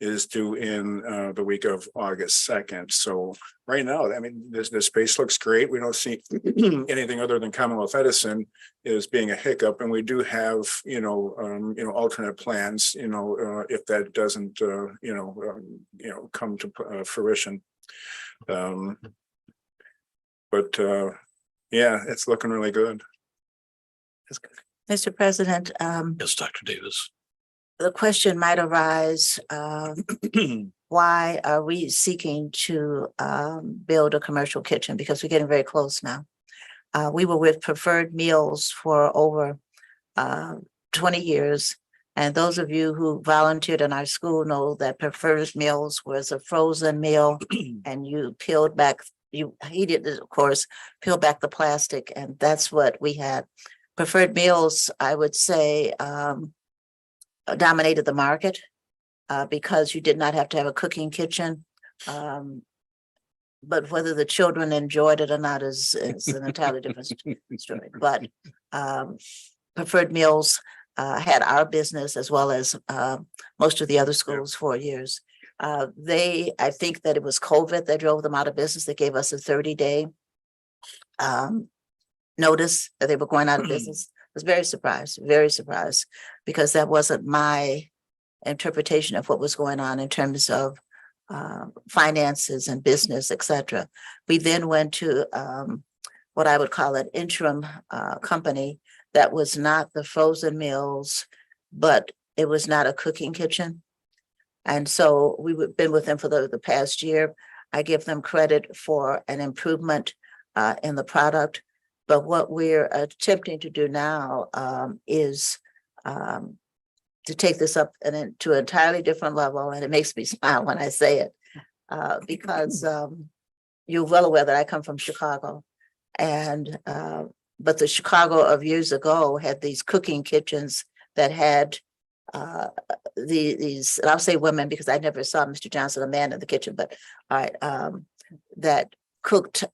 is due in the week of August 2nd. So right now, I mean, the space looks great. We don't see anything other than Commonwealth Edison as being a hiccup, and we do have alternate plans. If that doesn't come to fruition. But yeah, it's looking really good. Mr. President, Yes, Dr. Davis. the question might arise, why are we seeking to build a commercial kitchen? Because we're getting very close now. We were with Preferred Meals for over 20 years. And those of you who volunteered in our school know that Preferred Meals was a frozen meal and you peeled back, you heated it, of course, peeled back the plastic, and that's what we had. Preferred Meals, I would say, dominated the market because you did not have to have a cooking kitchen. But whether the children enjoyed it or not is an entirely different story. But Preferred Meals had our business as well as most of the other schools for years. I think that it was COVID that drove them out of business. They gave us a 30-day notice that they were going out of business. I was very surprised, because that wasn't my interpretation of what was going on in terms of finances and business, etc. We then went to what I would call an interim company that was not the frozen meals, but it was not a cooking kitchen. And so we've been with them for the past year. I give them credit for an improvement in the product. But what we're attempting to do now is to take this up to an entirely different level. And it makes me smile when I say it, because you're well aware that I come from Chicago. And but the Chicago of years ago had these cooking kitchens that had these, and I'll say women because I never saw Mr. Johnson, a man in the kitchen, but that cooked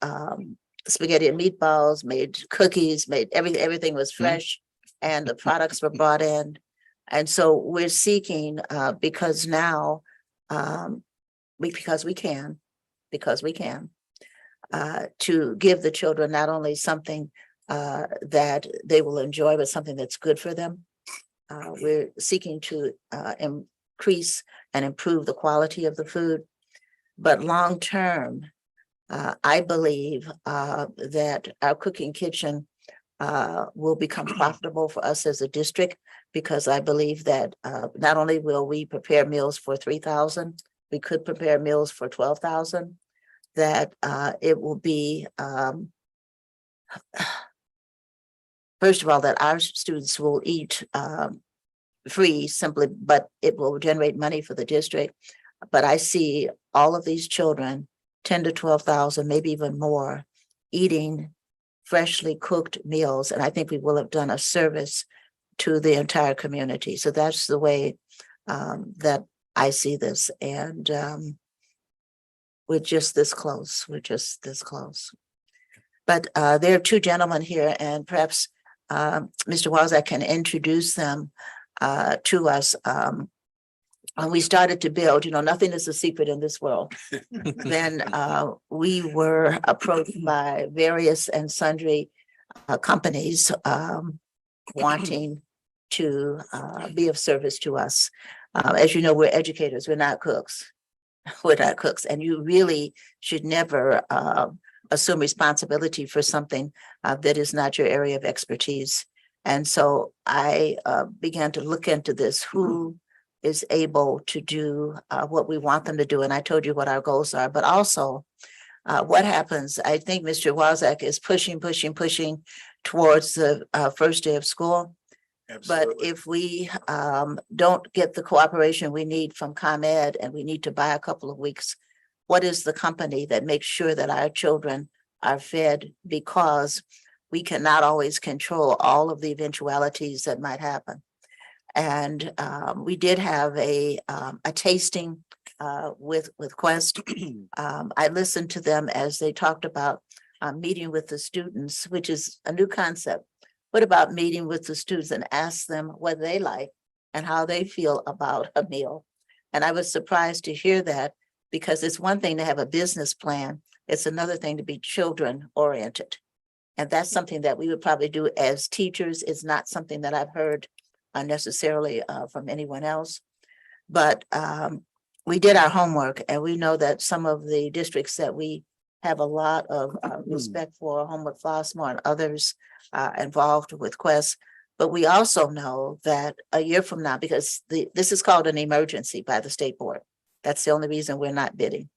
spaghetti and meatballs, made cookies, made everything was fresh, and the products were brought in. And so we're seeking, because now, because we can, to give the children not only something that they will enjoy, but something that's good for them. We're seeking to increase and improve the quality of the food. But long term, I believe that our cooking kitchen will become profitable for us as a district, because I believe that not only will we prepare meals for 3,000, we could prepare meals for 12,000, that it will be, first of all, that our students will eat free simply, but it will generate money for the district. But I see all of these children, 10 to 12,000, maybe even more, eating freshly cooked meals. And I think we will have done a service to the entire community. So that's the way that I see this. And we're just this close. But there are two gentlemen here, and perhaps Mr. Walzak can introduce them to us. When we started to build, nothing is a secret in this world. Then we were approached by various and sundry companies wanting to be of service to us. As you know, we're educators, we're not cooks. And you really should never assume responsibility for something that is not your area of expertise. And so I began to look into this, who is able to do what we want them to do. And I told you what our goals are, but also what happens, I think Mr. Wozak is pushing towards the first day of school. But Absolutely. if we don't get the cooperation we need from ComEd and we need to buy a couple of weeks, what is the company that makes sure that our children are fed? Because we cannot always control all of the eventualities that might happen. And we did have a tasting with Quest. I listened to them as they talked about meeting with the students, which is a new concept. What about meeting with the students and ask them what they like and how they feel about a meal? And I was surprised to hear that, because it's one thing to have a business plan. It's another thing to be children oriented. And that's something that we would probably do as teachers. It's not something that I've heard necessarily from anyone else. But we did our homework, and we know that some of the districts that we have a lot of respect for, Homewood Flossmoor and others involved with Quest. But we also know that a year from now, because this is called an emergency by the state board. That's the only reason we're not bidding.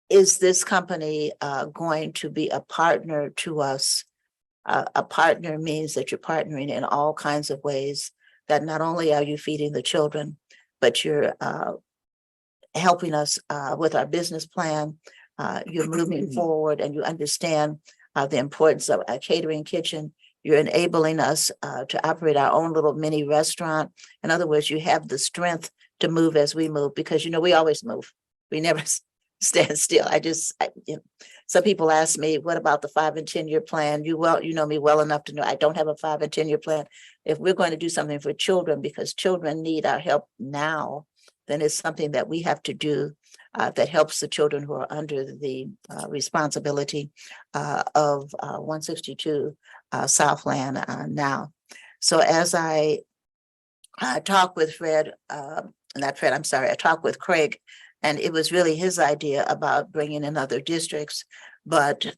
Is this company going to be a partner to us? A partner means that you're partnering in all kinds of ways, that not only are you feeding the children, but you're helping us with our business plan. You're moving forward, and you understand the importance of a catering kitchen. You're enabling us to operate our own little mini restaurant. In other words, you have the strength to move as we move, because, we always move. We never stand still. Some people ask me, what about the 5 and 10 year plan? You know me well enough to know I don't have a 5 and 10 year plan. If we're going to do something for children, because children need our help now, then it's something that we have to do that helps the children who are under the responsibility of 162 Southland now. So as I talked with I talked with Craig, and it was really his idea about bringing in other districts. But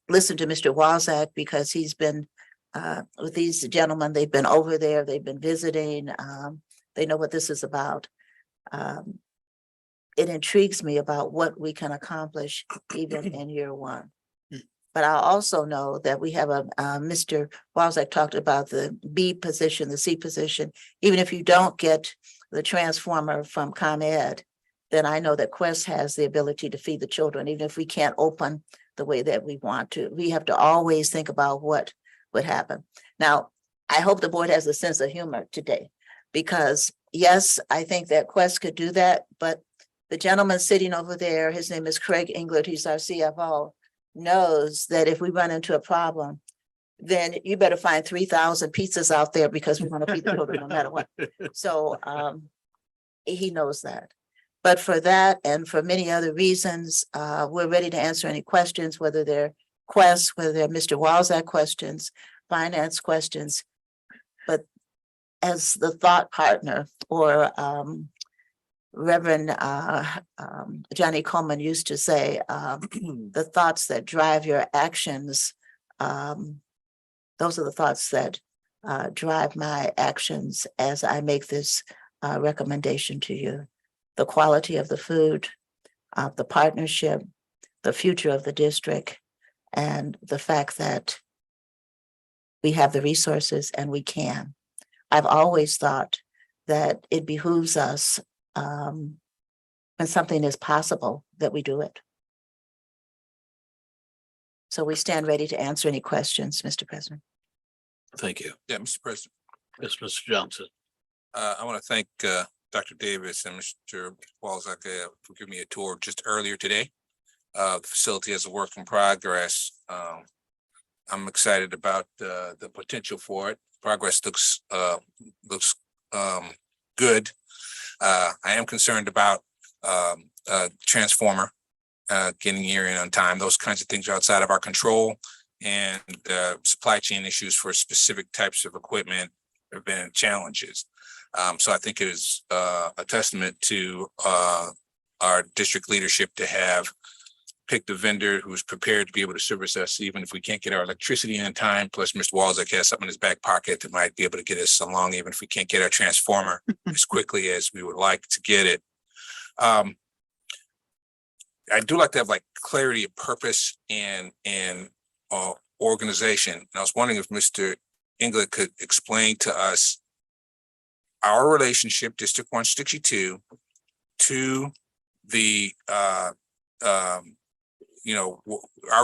listen to Mr. Wozak, because he's been with these gentlemen. They've been over there. They've been visiting. They know what this is about. It intrigues me about what we can accomplish even in year one. But I also know that we have Mr. Wozak talked about the B position, the C position. Even if you don't get the transformer from ComEd, then I know that Quest has the ability to feed the children, even if we can't open the way that we want to. We have to always think about what would happen. Now, I hope the board has a sense of humor today, because yes, I think that Quest could do that, but the gentleman sitting over there, his name is Craig Englert, he's our CFO, knows that if we run into a problem, then you better find 3,000 pizzas out there, because we're going to feed the children no matter what. So he knows that. But for that and for many other reasons, we're ready to answer any questions, whether they're Quest, whether they're Mr. Wozak questions, finance questions. But as the thought partner, or Reverend Johnny Coleman used to say, the thoughts that drive your actions, those are the thoughts that drive my actions as I make this recommendation to you. The quality of the food, the partnership, the future of the district, and the fact that we have the resources and we can. I've always thought that it behooves us, when something is possible, that we do it. So we stand ready to answer any questions, Mr. President. Thank you. Yeah, Mr. President, Yes, Mr. Johnson. I want to thank Dr. Davis and Mr. Wozak for giving me a tour just earlier today. The facility is a work in progress. I'm excited about the potential for it. Progress looks good. I am concerned about transformer getting here in on time. Those kinds of things are outside of our control, and supply chain issues for specific types of equipment have been challenges. So I think it is a testament to our district leadership to have picked a vendor who's prepared to be able to service us, even if we can't get our electricity in time. Plus, Mr. Walzak has something in his back pocket that might be able to get us along, even if we can't get our transformer as quickly as we would like to get it. I do like to have like clarity of purpose and organization. And I was wondering if Mr. England could explain to us our relationship, District 162, to the our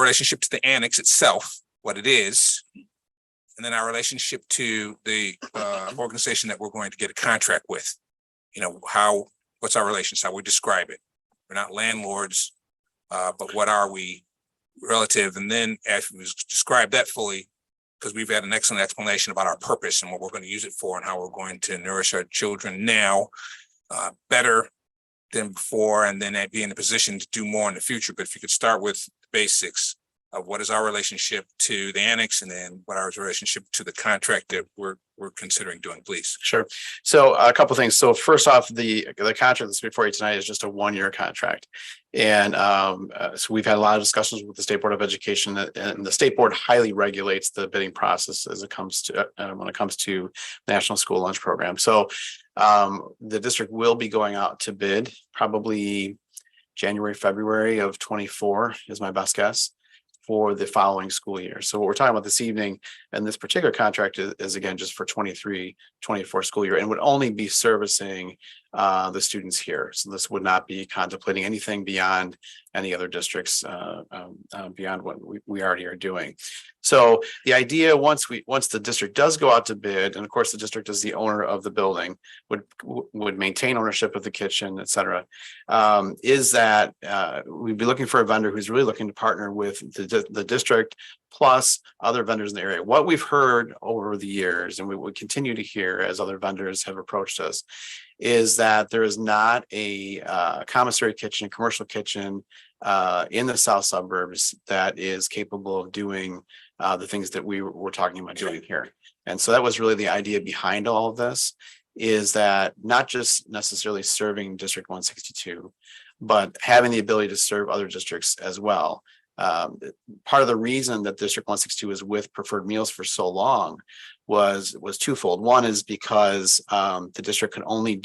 relationship to the annex itself, what it is, and then our relationship to the organization that we're going to get a contract with. What's our relationship, how we describe it. We're not landlords, but what are we relative? And then as we describe that fully, because we've had an excellent explanation about our purpose and what we're going to use it for and how we're going to nourish our children now better than before, and then be in a position to do more in the future. But if you could start with the basics of what is our relationship to the annex, and then what our relationship to the contract that we're considering doing, please. Sure. So a couple of things. So first off, the contract that's before you tonight is just a 1-year contract. And so we've had a lot of discussions with the State Board of Education, and the State Board highly regulates the bidding process as it comes to when it comes to National School Lunch Program. So the district will be going out to bid probably January, February of 24 is my best guess for the following school year. So what we're talking about this evening and this particular contract is again just for 23-24 school year, and would only be servicing the students here. So this would not be contemplating anything beyond any other districts beyond what we already are doing. So the idea, once the district does go out to bid, and of course the district is the owner of the building, would maintain ownership of the kitchen, et cetera, is that we'd be looking for a vendor who's really looking to partner with the district plus other vendors in the area. What we've heard over the years, and we would continue to hear as other vendors have approached us, is that there is not a commissary kitchen, commercial kitchen in the south suburbs that is capable of doing the things that we were talking about doing here. And so that was really the idea behind all of this, is that not just necessarily serving District 162, but having the ability to serve other districts as well. Part of the reason that District 162 is with Preferred Meals for so long was twofold. One is because the district can only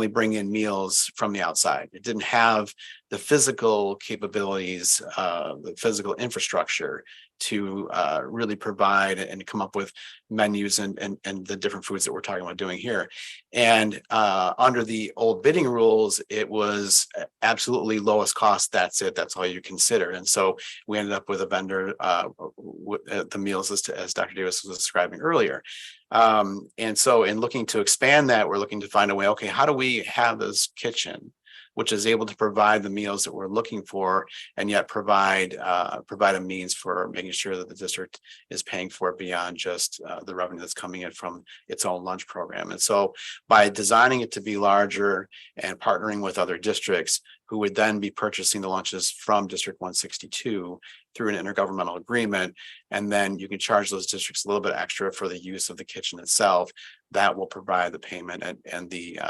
bring in meals from the outside. It didn't have the physical capabilities, the physical infrastructure to really provide and come up with menus and the different foods that we're talking about doing here. And under the old bidding rules, it was absolutely lowest cost. That's it. That's all you consider. And so we ended up with a vendor, the meals as Dr. Davis was describing earlier. And so in looking to expand that, we're looking to find a way, okay, how do we have this kitchen which is able to provide the meals that we're looking for, and yet provide a means for making sure that the district is paying for it beyond just the revenue that's coming in from its own lunch program. And so by designing it to be larger and partnering with other districts who would then be purchasing the lunches from District 162 through an intergovernmental agreement, and then you can charge those districts a little bit extra for the use of the kitchen itself, that will provide the payment and the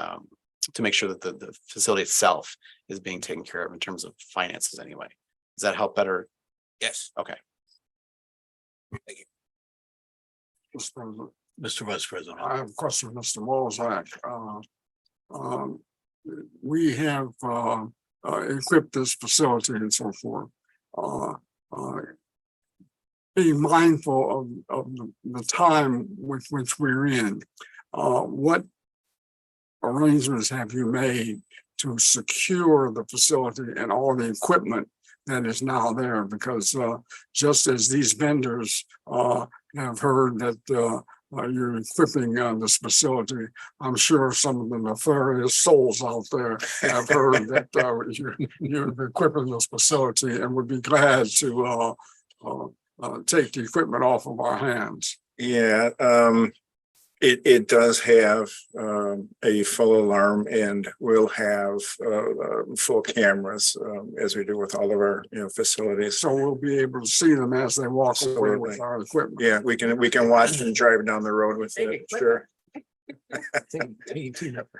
to make sure that the facility itself is being taken care of in terms of finances anyway. Does that help better? Yes. Okay. Mr. President, Mr. Vice President. I have a question, Mr. Walzak. We have equipped this facility and so forth. Being mindful of the time with which we're in, what arrangements have you made to secure the facility and all the equipment that is now there? Because just as these vendors have heard that you're equipping this facility, I'm sure some of the nefarious souls out there have heard that you're equipping this facility and would be glad to take the equipment off of our hands. Yeah, it does have a full alarm, and we'll have full cameras as we do with all of our facilities. So we'll be able to see them as they walk away with Absolutely. our equipment. Yeah, we can watch them driving down the road with it. Sure.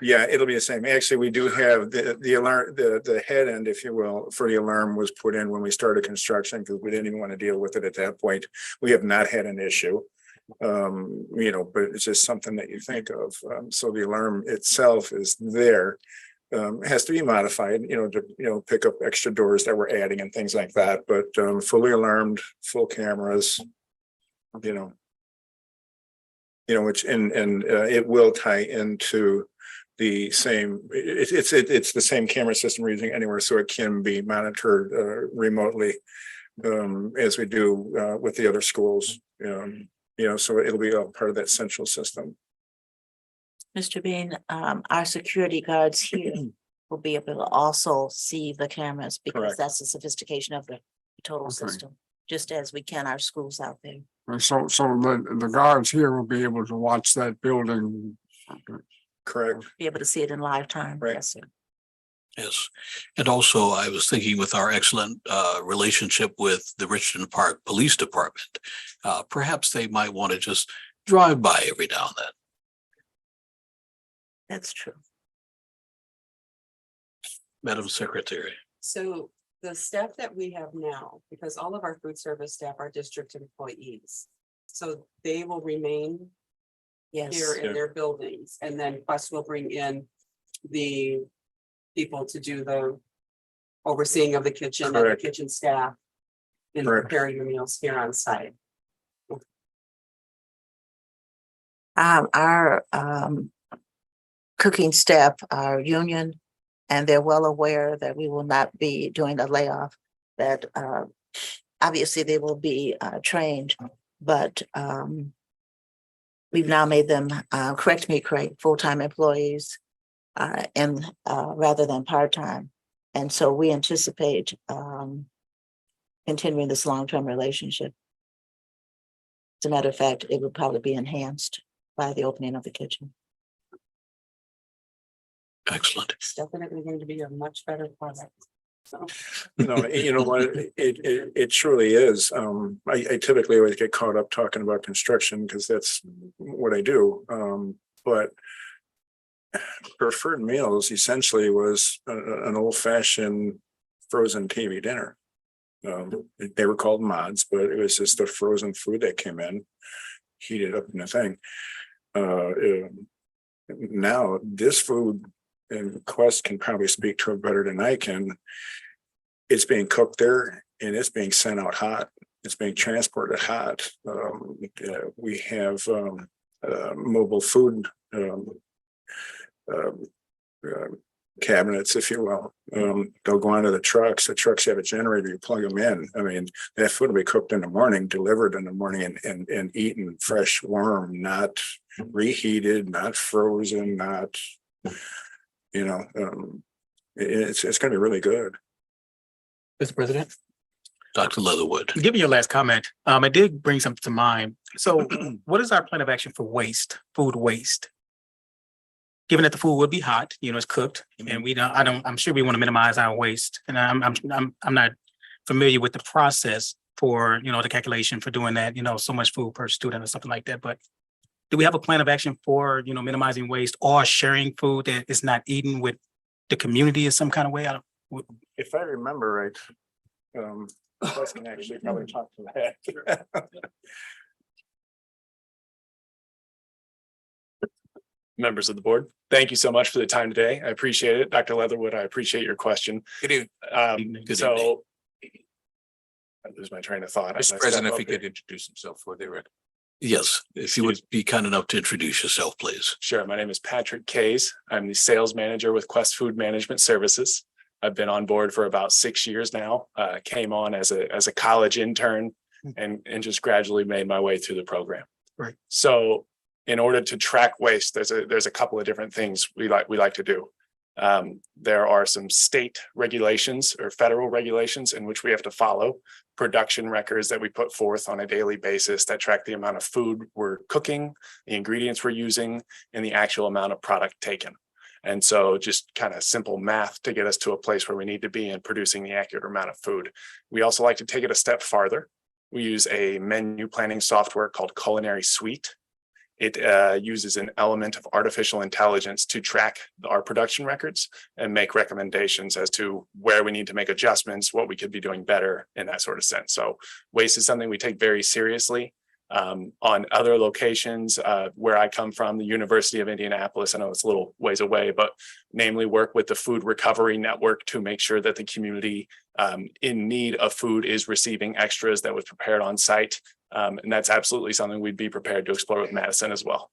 Yeah, it'll be the same. Actually, we do have the alarm, the head end, if you will, for the alarm was put in when we started construction because we didn't even want to deal with it at that point. We have not had an issue. You know, but it's just something that you think of. So the alarm itself is there. Has to be modified, you know, to, pick up extra doors that we're adding and things like that, but fully alarmed, full cameras, which and it will tie into the same, it's the same camera system we're using anywhere, so it can be monitored remotely as we do with the other schools. So it'll be a part of that central system. Mr. Bean, our security guards here will be able to also see the cameras because Correct. that's the sophistication of the total Okay. system, just as we can our schools out there. And so the guards here will be able to watch that building. Okay. Correct. Be able to see it in live time. Right. Yes, sir. Yes. And also I was thinking with our excellent relationship with the Richmond Park Police Department, perhaps they might want to just drive by every now and then. That's true. Madam Secretary. So the staff that we have now, because all of our food service staff are district employees. So they will remain Yes. here in their buildings, and then Quest will bring in the people to do the overseeing of the kitchen and the Correct. kitchen staff in Correct. preparing the meals here on site. Our cooking staff are union, and they're well aware that we will not be doing a layoff, that obviously they will be trained, but we've now made them, correct me, Craig, full-time employees and rather than part-time. And so we anticipate continuing this long-term relationship. As a matter of fact, it would probably be enhanced by the opening of the kitchen. Excellent. It's definitely going to be a much better product. So, No, you know what, it truly is. I typically always get caught up talking about construction because that's what I do. But Preferred Meals essentially was an old fashioned frozen TV dinner. They were called mods, but it was just the frozen food that came in, heated up in the thing. Now this food, and Quest can probably speak to it better than I can. It's being cooked there and it's being sent out hot. It's being transported hot. We have mobile food cabinets, if you will. They'll go onto the trucks. The trucks have a generator. You plug them in. I mean, that food will be cooked in the morning, delivered in the morning, and eaten fresh, warm, not reheated, not frozen, not. It's going to be really good. Mr. President, Dr. Leatherwood. given your last comment, I did bring something to mind. So what is our plan of action for waste, food waste? Given that the food will be hot, it's cooked, and I'm sure we want to minimize our waste. And I'm not familiar with the process for, the calculation for doing that, so much food per student or something like that. But do we have a plan of action for, minimizing waste or sharing food that is not eaten with the community in some kind of way? If I remember right, Quest can actually probably talk to that. Members of the board, thank you so much for the time today. I appreciate it. Dr. Leatherwood, I appreciate your question. Good evening, Good So I lose my train of thought. as I Mr. step President, if up he here. could introduce himself for the record. Yes, if you would be kind enough to introduce yourself, please. Sure. My name is Patrick Kays. I'm the sales manager with Quest Food Management Services. I've been on board for about 6 years now. Came on as a college intern and just gradually made my way through the program. Right. So in order to track waste, there's a couple of different things we like to do. There are some state regulations or federal regulations in which we have to follow, production records that we put forth on a daily basis that track the amount of food we're cooking, the ingredients we're using, and the actual amount of product taken. And so just kind of simple math to get us to a place where we need to be in producing the accurate amount of food. We also like to take it a step farther. We use a menu planning software called Culinary Suite. It uses an element of artificial intelligence to track our production records and make recommendations as to where we need to make adjustments, what we could be doing better in that sort of sense. So waste is something we take very seriously. On other locations, where I come from, the University of Indianapolis, I know it's a little ways away, but namely work with the Food Recovery Network to make sure that the community in need of food is receiving extras that was prepared on site. And that's absolutely something we'd be prepared to explore with Madison as well.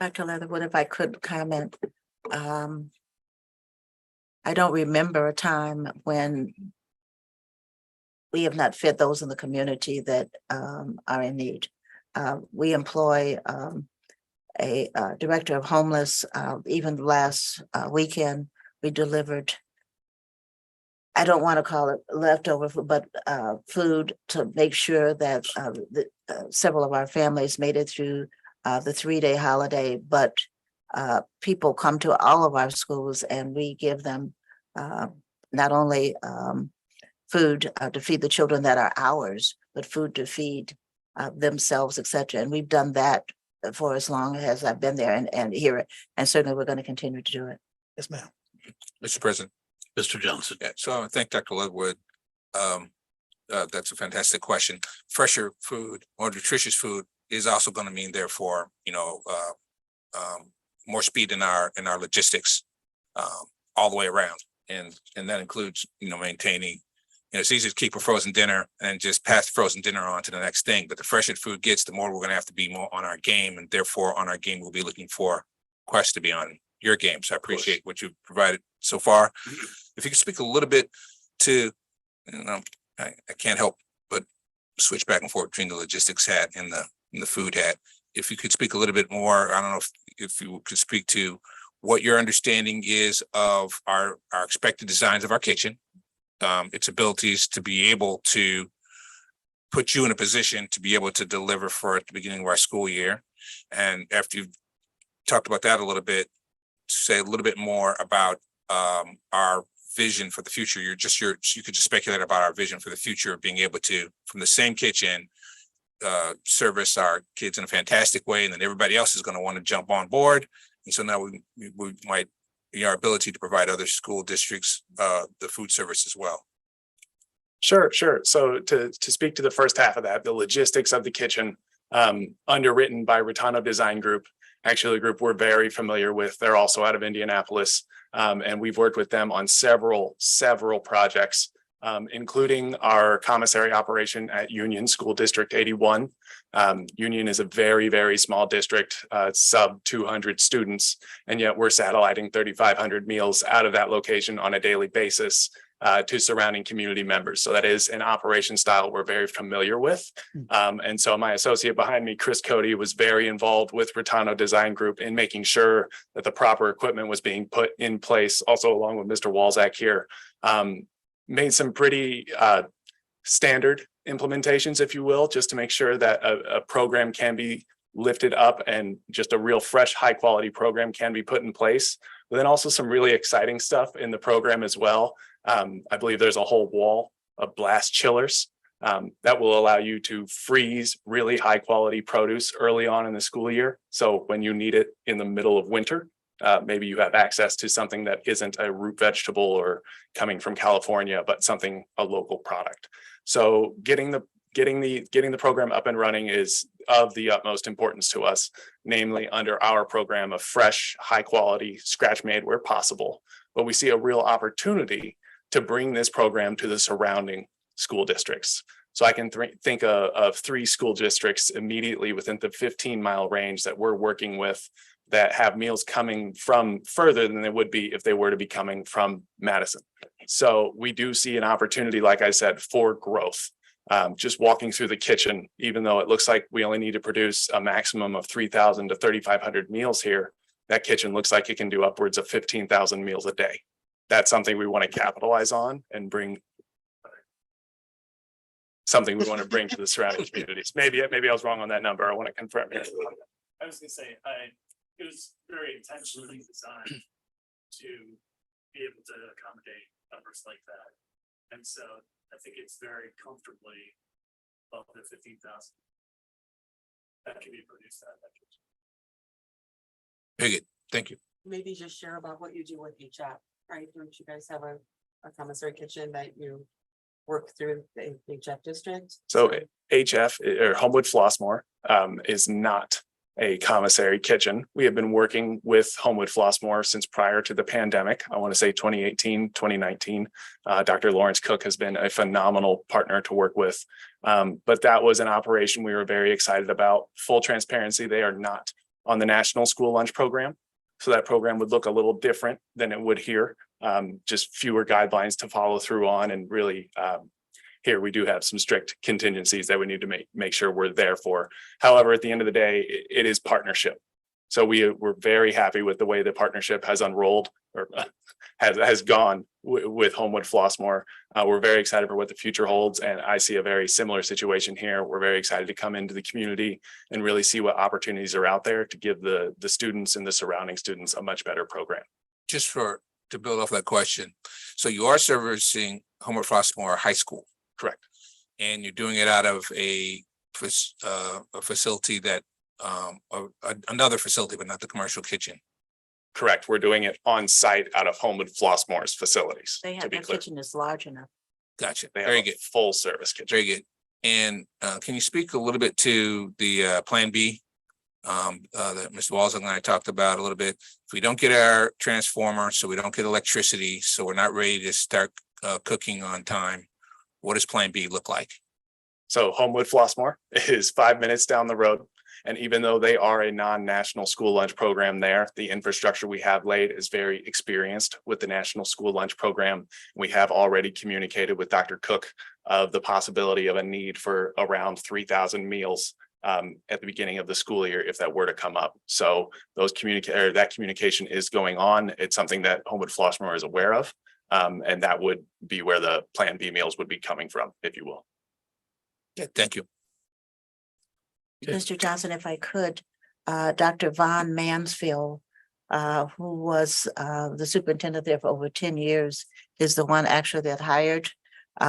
Dr. Leatherwood, if I could comment, I don't remember a time when we have not fed those in the community that are in need. We employ a director of homeless. Even last weekend, we delivered, I don't want to call it leftover food, but food to make sure that several of our families made it through the 3-day holiday. But people come to all of our schools and we give them not only food to feed the children that are ours, but food to feed themselves, et cetera. And we've done that for as long as I've been there and here. And certainly we're going to continue to do it. Yes, ma'am. Mr. President. Mr. Johnson. Yeah, so I thank Dr. Leatherwood. That's a fantastic question. Fresher food or nutritious food is also going to mean therefore, more speed in our logistics all the way around. And that includes, maintaining, it's easy to keep a frozen dinner and just pass the frozen dinner on to the next thing. But the fresher food gets, the more we're going to have to be more on our game. And therefore on our game, we'll be looking for Quest to be on your game. So I appreciate what you've provided so far. If you could speak a little bit to, I can't help but switch back and forth between the logistics hat and the food hat. If you could speak a little bit more, I don't know if you could speak to what your understanding is of our expected designs of our kitchen, its abilities to be able to put you in a position to be able to deliver for at the beginning of our school year. And after you've talked about that a little bit, say a little bit more about our vision for the future. You could just speculate about our vision for the future of being able to, from the same kitchen, service our kids in a fantastic way, and then everybody else is going to want to jump on board. And so now we might be our ability to provide other school districts the food service as well. Sure. So to speak to the first half of that, the logistics of the kitchen, underwritten by Ritano Design Group, actually a group we're very familiar with. They're also out of Indianapolis. And we've worked with them on several projects, including our commissary operation at Union School District 81. Union is a very, very small district, sub 200 students, and yet we're satelliting 3,500 meals out of that location on a daily basis to surrounding community members. So that is an operation style we're very familiar with. And so my associate behind me, Chris Cody, was very involved with Ritano Design Group in making sure that the proper equipment was being put in place, also along with Mr. Walzak here. Made some pretty standard implementations, if you will, just to make sure that a program can be lifted up and just a real fresh, high quality program can be put in place. But then also some really exciting stuff in the program as well. I believe there's a whole wall of blast chillers that will allow you to freeze really high quality produce early on in the school year. So when you need it in the middle of winter, maybe you have access to something that isn't a root vegetable or coming from California, but something, a local product. So getting the program up and running is of the utmost importance to us, namely under our program of fresh, high quality, scratch made where possible. But we see a real opportunity to bring this program to the surrounding school districts. So I can think of 3 school districts immediately within the 15-mile range that we're working with that have meals coming from further than they would be if they were to be coming from Madison. So we do see an opportunity, like I said, for growth. Just walking through the kitchen, even though it looks like we only need to produce a maximum of 3,000 to 3,500 meals here, that kitchen looks like it can do upwards of 15,000 meals a day. That's something we want to capitalize on and bring something we want to bring to the surrounding communities. Maybe I was wrong on that number. I want to confirm it. I was gonna say, it was very intentionally designed to be able to accommodate numbers like that. And so I think it's very comfortably above the 15,000. that can be produced out of that kitchen. Very good. Thank you. Maybe just share about what you do with HF, right? Don't you guys have a commissary kitchen that you work through the HF district? So HF or Homewood Flossmoor is not a commissary kitchen. We have been working with Homewood Flossmoor since prior to the pandemic. I want to say 2018, 2019. Dr. Lawrence Cook has been a phenomenal partner to work with. But that was an operation we were very excited about. Full transparency, they are not on the National School Lunch Program. So that program would look a little different than it would here. Just fewer guidelines to follow through on, and really here we do have some strict contingencies that we need to make sure we're there for. However, at the end of the day, it is partnership. So we're very happy with the way the partnership has unrolled or has gone with Homewood Flossmoor. We're very excited for what the future holds, and I see a very similar situation here. We're very excited to come into the community and really see what opportunities are out there to give the students and the surrounding students a much better program. Just to build off that question. So you are servicing Homewood Flossmoor High School. Correct. And you're doing it out of a facility that, another facility, but not the commercial kitchen. Correct. We're doing it on site out of Homewood Flossmoor's facilities. They to have, be their clear. kitchen is large enough. Gotcha. They have Very a good. full service kitchen. Very good. And can you speak a little bit to the Plan B? That Mr. Walls and I talked about a little bit. If we don't get our transformer, so we don't get electricity, so we're not ready to start cooking on time, what does Plan B look like? So Homewood Flossmoor is 5 minutes down the road. And even though they are a non-national school lunch program there, the infrastructure we have laid is very experienced with the National School Lunch Program. We have already communicated with Dr. Cook of the possibility of a need for around 3,000 meals at the beginning of the school year if that were to come up. So that communication is going on. It's something that Homewood Flossmoor is aware of. And that would be where the Plan B meals would be coming from, if you will. Yeah, thank you. Okay. Mr. Johnson, if I could, Dr. Von Mansfield, who was the superintendent there for over 10 years, is the one actually that hired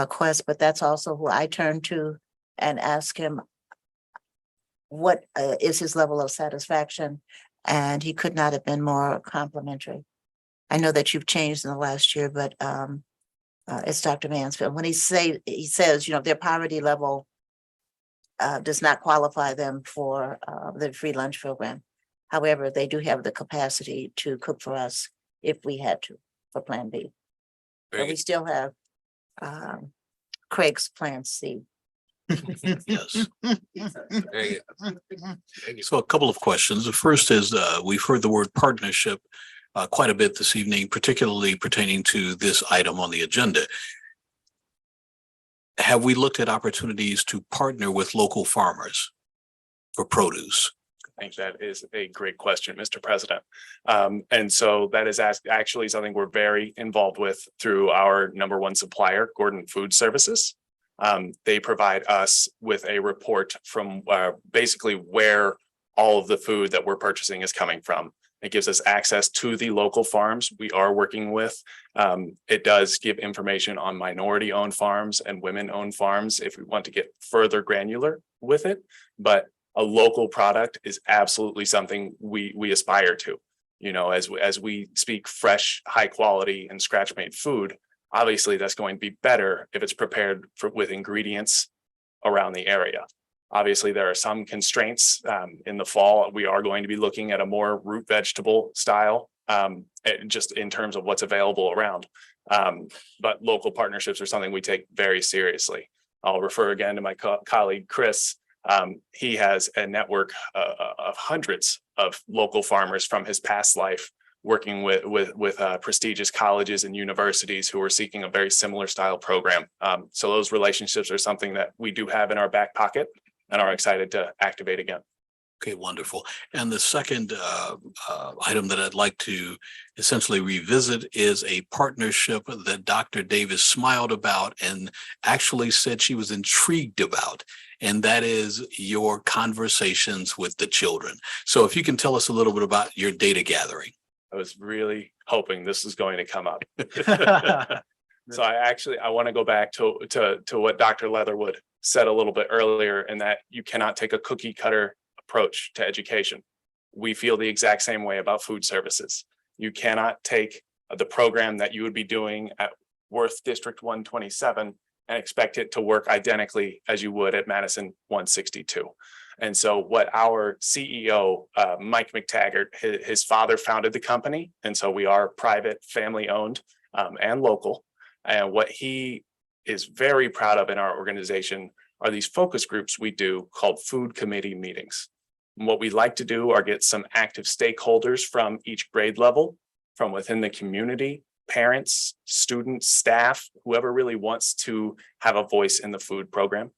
Quest, but that's also who I turned to and asked him what is his level of satisfaction, and he could not have been more complimentary. I know that you've changed in the last year, but it's Dr. Mansfield. When he says, their poverty level does not qualify them for the free lunch program. However, they do have the capacity to cook for us if we had to for Plan B. Very But we good. still have Craig's Plan C. Yes. Very good. So a couple of questions. The first is, we've heard the word partnership quite a bit this evening, particularly pertaining to this item on the agenda. Have we looked at opportunities to partner with local farmers for produce? I think that is a great question, Mr. President. And so that is actually something we're very involved with through our number one supplier, Gordon Food Services. They provide us with a report from basically where all of the food that we're purchasing is coming from. It gives us access to the local farms we are working with. It does give information on minority-owned farms and women-owned farms if we want to get further granular with it. But a local product is absolutely something we aspire to. As we speak fresh, high quality and scratch-made food, obviously that's going to be better if it's prepared with ingredients around the area. Obviously, there are some constraints in the fall. We are going to be looking at a more root vegetable style, just in terms of what's available around. But local partnerships are something we take very seriously. I'll refer again to my colleague, Chris. He has a network of hundreds of local farmers from his past life, working with prestigious colleges and universities who are seeking a very similar style program. So those relationships are something that we do have in our back pocket and are excited to activate again. Okay, wonderful. And the second item that I'd like to essentially revisit is a partnership that Dr. Davis smiled about and actually said she was intrigued about, and that is your conversations with the children. So if you can tell us a little bit about your data gathering. I was really hoping this was going to come up. So I want to go back to what Dr. Leatherwood said a little bit earlier, in that you cannot take a cookie cutter approach to education. We feel the exact same way about food services. You cannot take the program that you would be doing at Worth District 127 and expect it to work identically as you would at Madison 162. And so what our CEO, Mike McTaggart, his father founded the company. And so we are private, family owned and local. And what he is very proud of in our organization are these focus groups we do called food committee meetings. And what we like to do are get some active stakeholders from each grade level, from within the community, parents, students, staff, whoever really wants to have a voice in the food program.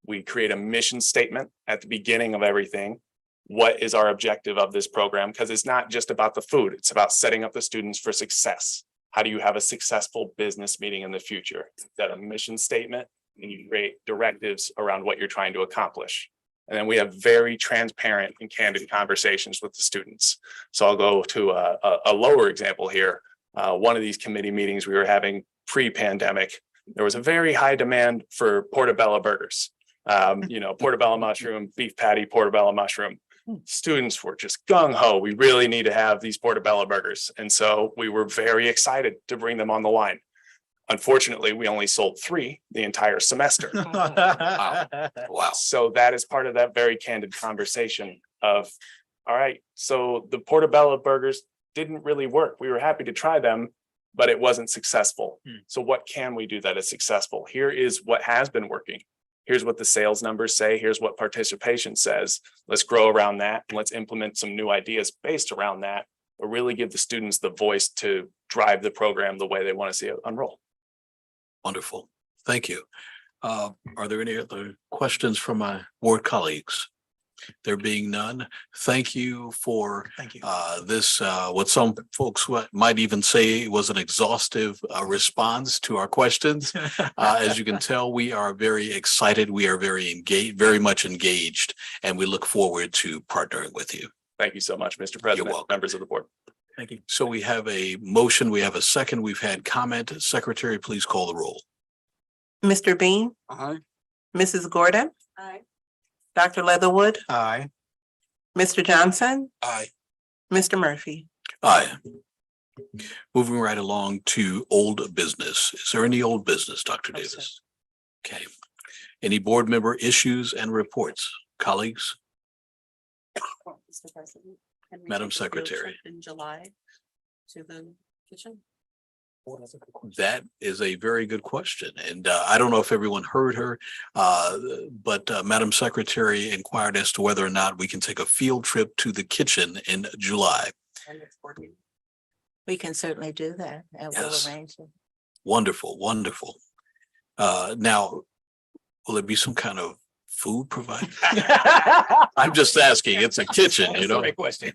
We create a mission statement at the beginning of everything. What is our objective of this program? Because it's not just about the food, it's about setting up the students for success. How do you have a successful business meeting in the future? That a mission statement, and you create directives around what you're trying to accomplish. And then we have very transparent and candid conversations with the students. So I'll go to a lower example here. One of these committee meetings we were having pre-pandemic, there was a very high demand for portobello burgers. Portobello mushroom, beef patty, portobello mushroom. Students were just gung ho. We really need to have these portobello burgers. And so we were very excited to bring them on the line. Unfortunately, we only sold 3 the entire semester. Wow. So that is part of that very candid conversation of, all right, so the portobello burgers didn't really work. We were happy to try them, but it wasn't successful. So what can we do that is successful? Here is what has been working. Here's what the sales numbers say. Here's what participation says. Let's grow around that and let's implement some new ideas based around that, but really give the students the voice to drive the program the way they want to see it unroll. Wonderful. Thank you. Are there any other questions from my board colleagues? There being none, thank you for this, what some folks might even say was an exhaustive response to our questions. As you can tell, we are very excited. We are very engaged, very much engaged, and we look forward to partnering with you. Thank you so much, Mr. President, members of the board. Thank you. So we have a motion, we have a second, we've had comment. Secretary, please call the roll. Mr. Bean, Aye. Mrs. Gordon, Aye. Dr. Leatherwood, Aye. Mr. Johnson, Aye. Mr. Murphy. Aye. Moving right along to old business. Is there any old business, Dr. No, sir. Davis? Okay. Any board member issues and reports? Colleagues? Mr. President, can we Madam take a field trip Secretary. In July to the kitchen? That is a very good question. And I don't know if everyone heard her, but Madam Secretary inquired as to whether or not we can take a field trip to the kitchen in July. And it's 14. We can certainly do that and we'll Yes. arrange it. Wonderful, wonderful. Now, will it be some kind of food provided? I'm just asking. It's a kitchen, you know? Great question.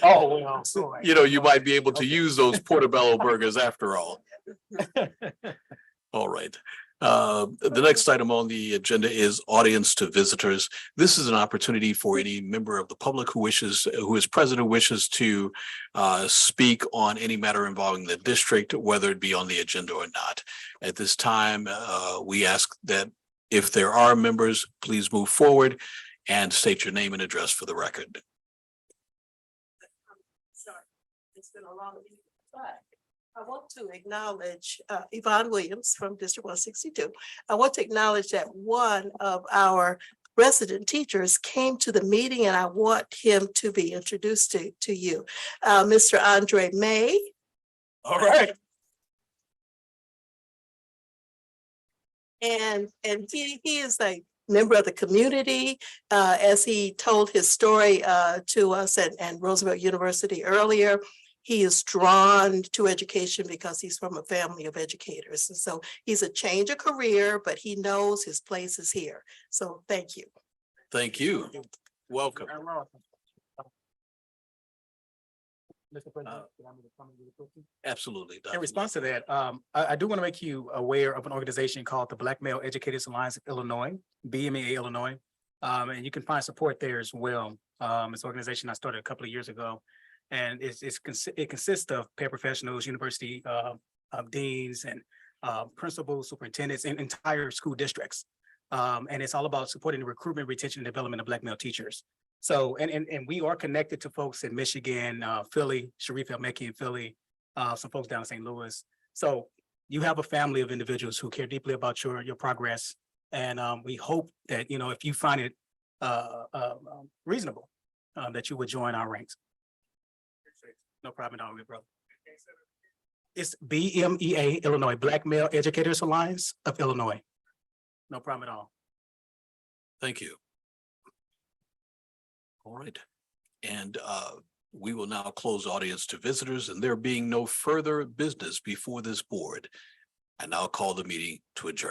Oh, well, sorry. You know, you might be able to use those portobello burgers after all. All right. The next item on the agenda is audience to visitors. This is an opportunity for any member of the public who is present, who wishes to speak on any matter involving the district, whether it be on the agenda or not. At this time, we ask that if there are members, please move forward and state your name and address for the record. Sorry, it's been a long week, but I want to acknowledge Yvonne Williams from District 162. I want to acknowledge that one of our resident teachers came to the meeting and I want him to be introduced to you. Mr. Andre May. All right. And he is a member of the community, as he told his story to us at Roosevelt University earlier. He is drawn to education because he's from a family of educators. And so he's a change of career, but he knows his place is here. So thank you. Thank you. Welcome. Mr. President, allow me to comment really quickly? Absolutely. In Dr. response to that, I do want to make you aware of an organization called the Black Male Educators Alliance of Illinois, BMEA Illinois. And you can find support there as well. It's an organization I started a couple of years ago. And it consists of paraprofessionals, university deans and principals, superintendents, and entire school districts. And it's all about supporting the recruitment, retention, and development of Black male teachers. So, and we are connected to folks in Michigan, Philly, Sharif El-Mekki in Philly, some folks down in St. Louis. So you have a family of individuals who care deeply about your progress. And we hope that, if you find it reasonable, that you would join our ranks. No problem at all, brother. It's BMEA Illinois, Black Male Educators Alliance of Illinois. No problem at all. Thank you. All right. And we will now close audience to visitors, and there being no further business before this board, I now call the meeting to adjourn.